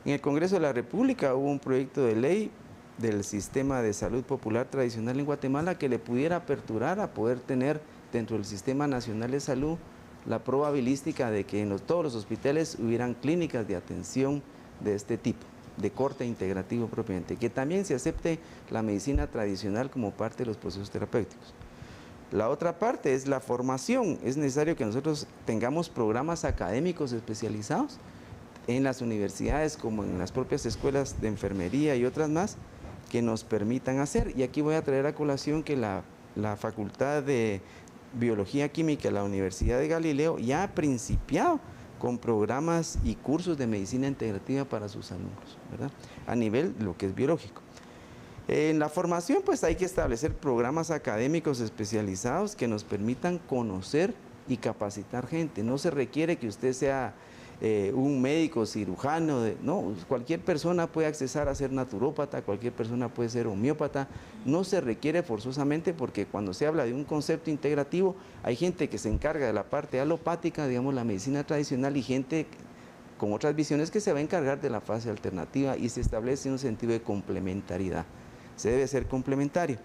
En el Congreso de la República hubo un proyecto de ley del sistema de salud popular tradicional en Guatemala que le pudiera aperturar a poder tener dentro del Sistema Nacional de Salud la probabilística de que en todos los hospitales hubieran clínicas de atención de este tipo, de corte integrativo propiamente, que también se acepte la medicina tradicional como parte de los procesos terapéuticos. La otra parte es la formación. Es necesario que nosotros tengamos programas académicos especializados en las universidades como en las propias escuelas de enfermería y otras más que nos permitan hacer. Y aquí voy a traer a colación que la Facultad de Biología Química de la Universidad de Galileo ya ha principiado con programas y cursos de medicina integrativa para sus alumnos, ¿verdad? A nivel de lo que es biológico. En la formación, pues hay que establecer programas académicos especializados que nos permitan conocer y capacitar gente. No se requiere que usted sea un médico cirujano, no, cualquier persona puede accesar a ser naturópata, cualquier persona puede ser homeópata, no se requiere forzosamente, porque cuando se habla de un concepto integrativo hay gente que se encarga de la parte alopática, digamos la medicina tradicional, y gente con otras visiones que se va a encargar de la fase alternativa, y se establece un sentido de complementariedad, se debe ser complementario.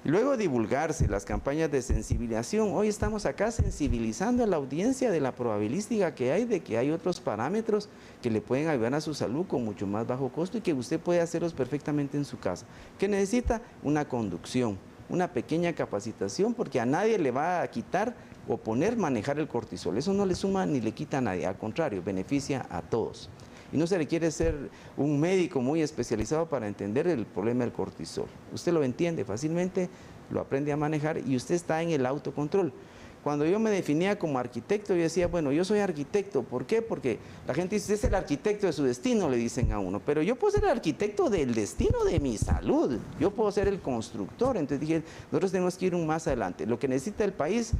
Y luego divulgarse las campañas de sensibilización. Hoy estamos acá sensibilizando a la audiencia de la probabilística que hay, de que hay otros parámetros que le pueden ayudar a su salud con mucho más bajo costo y que usted puede hacerlos perfectamente en su casa. ¿Qué necesita? Una conducción, una pequeña capacitación, porque a nadie le va a quitar o poner manejar el cortisol. Eso no le suma ni le quita a nadie, al contrario, beneficia a todos. Y no se requiere ser un médico muy especializado para entender el problema del cortisol. Usted lo entiende fácilmente, lo aprende a manejar y usted está en el autocontrol. Cuando yo me definía como arquitecto, yo decía, bueno, yo soy arquitecto. ¿Por qué? Porque la gente dice, es el arquitecto de su destino, le dicen a uno. Pero yo puedo ser el arquitecto del destino de mi salud. Yo puedo ser el constructor. Entonces dije, nosotros tenemos que ir un más adelante. Lo que necesita el país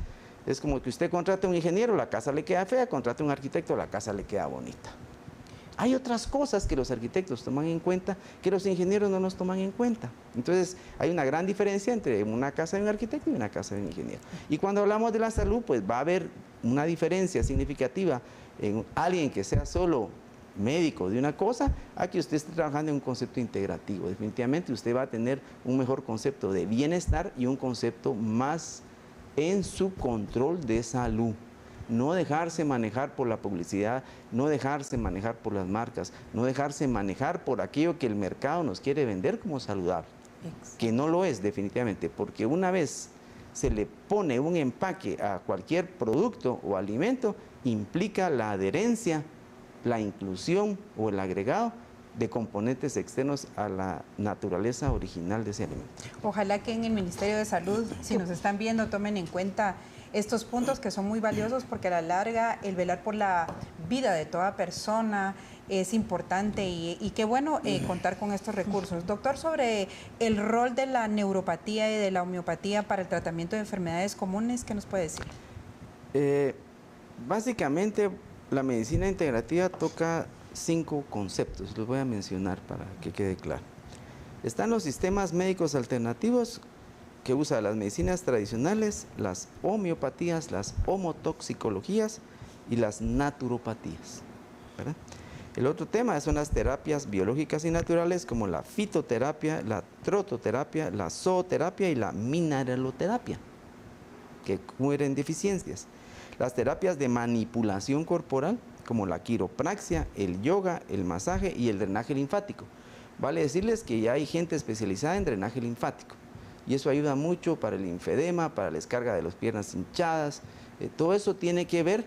es como que usted contrate a un ingeniero, la casa le queda fea, contrate a un arquitecto, la casa le queda bonita. Hay otras cosas que los arquitectos toman en cuenta que los ingenieros no nos toman en cuenta. Entonces, hay una gran diferencia entre una casa de un arquitecto y una casa de un ingeniero. Y cuando hablamos de la salud, pues va a haber una diferencia significativa en alguien que sea solo médico de una cosa, a que usted esté trabajando en un concepto integrativo. Definitivamente usted va a tener un mejor concepto de bienestar y un concepto más en su control de salud. No dejarse manejar por la publicidad, no dejarse manejar por las marcas, no dejarse manejar por aquello que el mercado nos quiere vender como saludable, que no lo es definitivamente, porque una vez se le pone un empaque a cualquier producto o alimento, implica la adherencia, la inclusión o el agregado de componentes externos a la naturaleza original de ese alimento.
Ojalá que en el Ministerio de Salud, si nos están viendo, tomen en cuenta estos puntos que son muy valiosos, porque a la larga el velar por la vida de toda persona es importante y qué bueno contar con estos recursos. Doctor, sobre el rol de la neuropatía y de la homeopatía para el tratamiento de enfermedades comunes, ¿qué nos puede decir?
Básicamente la medicina integrativa toca 5 conceptos, los voy a mencionar para que quede claro. Están los sistemas médicos alternativos, que usa las medicinas tradicionales, las homeopatías, las homotoxicologías y las naturopatías, ¿verdad? El otro tema son las terapias biológicas y naturales, como la fitoterapia, la trototerapia, la zooterapia y la mineraloterapia, que cubren deficiencias. Las terapias de manipulación corporal, como la quiropraxia, el yoga, el masaje y el drenaje linfático. Vale decirles que ya hay gente especializada en drenaje linfático. Y eso ayuda mucho para el linfedema, para la descarga de las piernas hinchadas. Todo eso tiene que ver,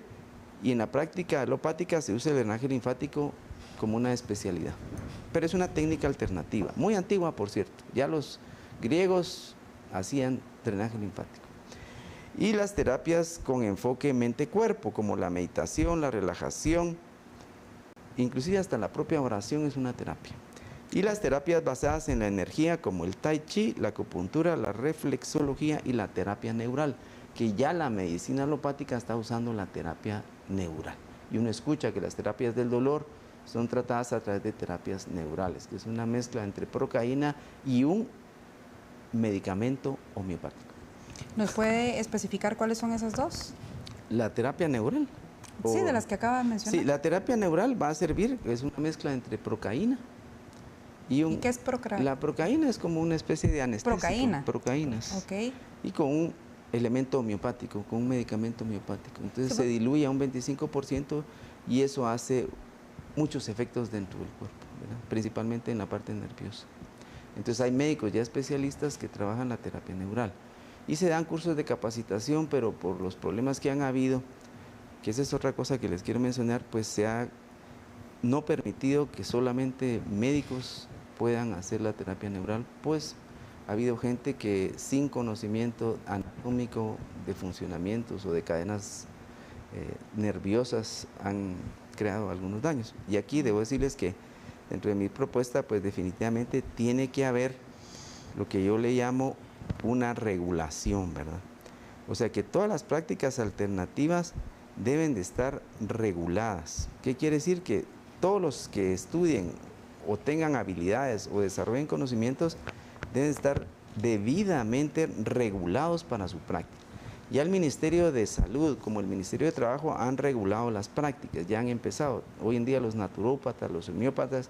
y en la práctica alopática se usa el drenaje linfático como una especialidad. Pero es una técnica alternativa, muy antigua por cierto. Ya los griegos hacían drenaje linfático. Y las terapias con enfoque mente-cuerpo, como la meditación, la relajación, inclusive hasta la propia oración es una terapia. Y las terapias basadas en la energía, como el tai chi, la acupuntura, la reflexología y la terapia neural, que ya la medicina alopática está usando la terapia neural. Y uno escucha que las terapias del dolor son tratadas a través de terapias neurales, que es una mezcla entre procaína y un medicamento homeopático.
¿Nos puede especificar cuáles son esas dos?
La terapia neural.
Sí, de las que acaba de mencionar.
Sí, la terapia neural va a servir, es una mezcla entre procaína y un...
¿Y qué es procaína?
La procaína es como una especie de anestésico.
Procaína.
Procaínas.
Ok.
Y con un elemento homeopático, con un medicamento homeopático. Entonces se diluye a un 25% y eso hace muchos efectos dentro del cuerpo, ¿verdad? Principalmente en la parte nerviosa. Entonces hay médicos ya especialistas que trabajan la terapia neural. Y se dan cursos de capacitación, pero por los problemas que han habido, que esa es otra cosa que les quiero mencionar, pues se ha no permitido que solamente médicos puedan hacer la terapia neural, pues ha habido gente que sin conocimiento anatómico de funcionamientos o de cadenas nerviosas han creado algunos daños. Y aquí debo decirles que dentro de mi propuesta, pues definitivamente tiene que haber lo que yo le llamo una regulación, ¿verdad? O sea que todas las prácticas alternativas deben de estar reguladas. ¿Qué quiere decir? Que todos los que estudien o tengan habilidades o desarrollen conocimientos deben estar debidamente regulados para su práctica. Ya el Ministerio de Salud, como el Ministerio de Trabajo, han regulado las prácticas, ya han empezado. Hoy en día los naturópatas, los homeópatas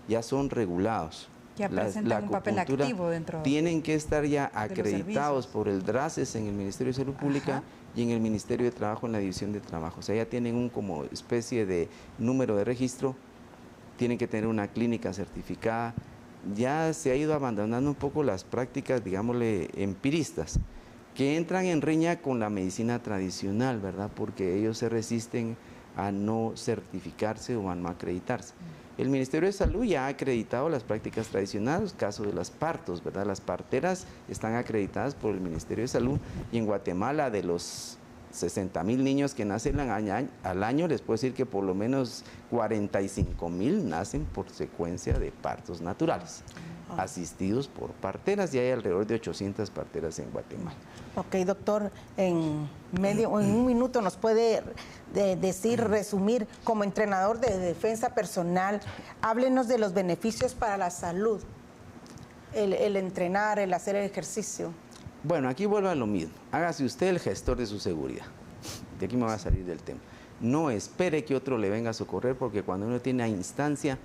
ya son regulados.
Ya presentan un papel activo dentro.
Tienen que estar ya acreditados por el DRACES en el Ministerio de Salud Pública. Ajá. Y en el Ministerio de Trabajo en la División de Trabajo. O sea, ya tienen un como especie de número de registro, tienen que tener una clínica certificada. Ya se ha ido abandonando un poco las prácticas, digámosle, empiristas, que entran en riña con la medicina tradicional, ¿verdad? Porque ellos se resisten a no certificarse o a no acreditarse. El Ministerio de Salud ya ha acreditado las prácticas tradicionales, caso de las partos, ¿verdad? Las parteras están acreditadas por el Ministerio de Salud y en Guatemala de los 60,000 niños que nacen al año, les puedo decir que por lo menos 45,000 nacen por secuencia de partos naturales, asistidos por parteras, y hay alrededor de 800 parteras en Guatemala.
Ok, doctor, en un minuto nos puede resumir, como entrenador de defensa personal, háblenos de los beneficios para la salud, el entrenar, el hacer el ejercicio.
Bueno, aquí vuelvo a lo mismo. Hágase usted el gestor de su seguridad. De aquí me va a salir del tema. No espere que otro le venga a socorrer, porque cuando uno tiene instancia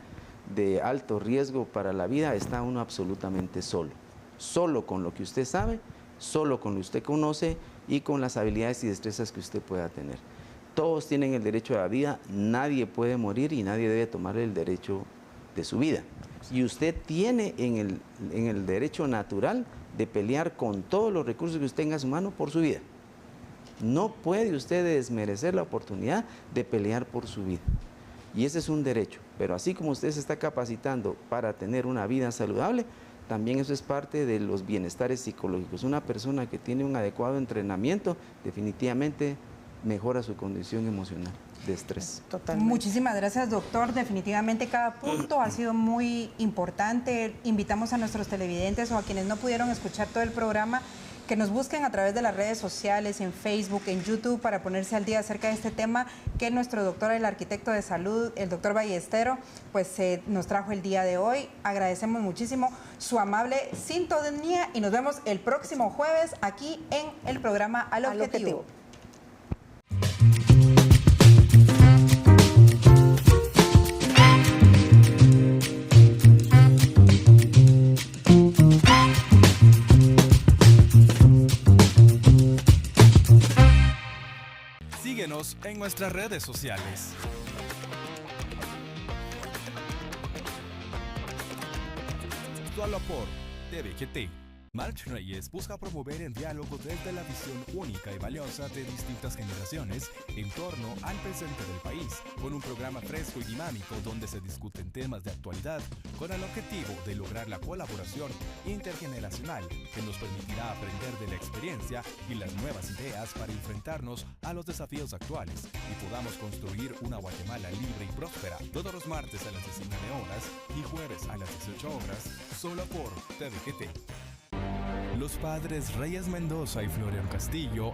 de alto riesgo para la vida, está uno absolutamente solo. Solo con lo que usted sabe, solo con lo que usted conoce y con las habilidades y destrezas que usted pueda tener. Todos tienen el derecho a la vida, nadie puede morir y nadie debe tomar el derecho de su vida. Y usted tiene en el derecho natural de pelear con todos los recursos que usted tenga a su mano por su vida. No puede usted desmerecer la oportunidad de pelear por su vida. Y ese es un derecho. Pero así como usted se está capacitando para tener una vida saludable, también eso es parte de los bienestares psicológicos. Una persona que tiene un adecuado entrenamiento definitivamente mejora su condición emocional de estrés.
Totalmente. Muchísimas gracias, doctor. Definitivamente cada punto ha sido muy importante. Invitamos a nuestros televidentes o a quienes no pudieron escuchar todo el programa que nos busquen a través de las redes sociales, en Facebook, en YouTube, para ponerse al día acerca de este tema que nuestro doctor, el arquitecto de salud, el doctor Ballestero, pues nos trajo el día de hoy. Agradecemos muchísimo su amable sintonía y nos vemos el próximo jueves aquí en el programa Al Objetivo.
Síguenos en nuestras redes sociales. Solo por TVGT. March Reyes busca promover el diálogo desde la visión única y valiosa de distintas generaciones en torno al presente del país, con un programa fresco y dinámico donde se discuten temas de actualidad con el objetivo de lograr la colaboración intergeneracional que nos permitirá aprender de la experiencia y las nuevas ideas para enfrentarnos a los desafíos actuales y podamos construir una Guatemala libre y próspera, todos los martes a las 19 horas y jueves a las 18 horas, solo por TVGT. Los padres Reyes Mendoza y Florian Castillo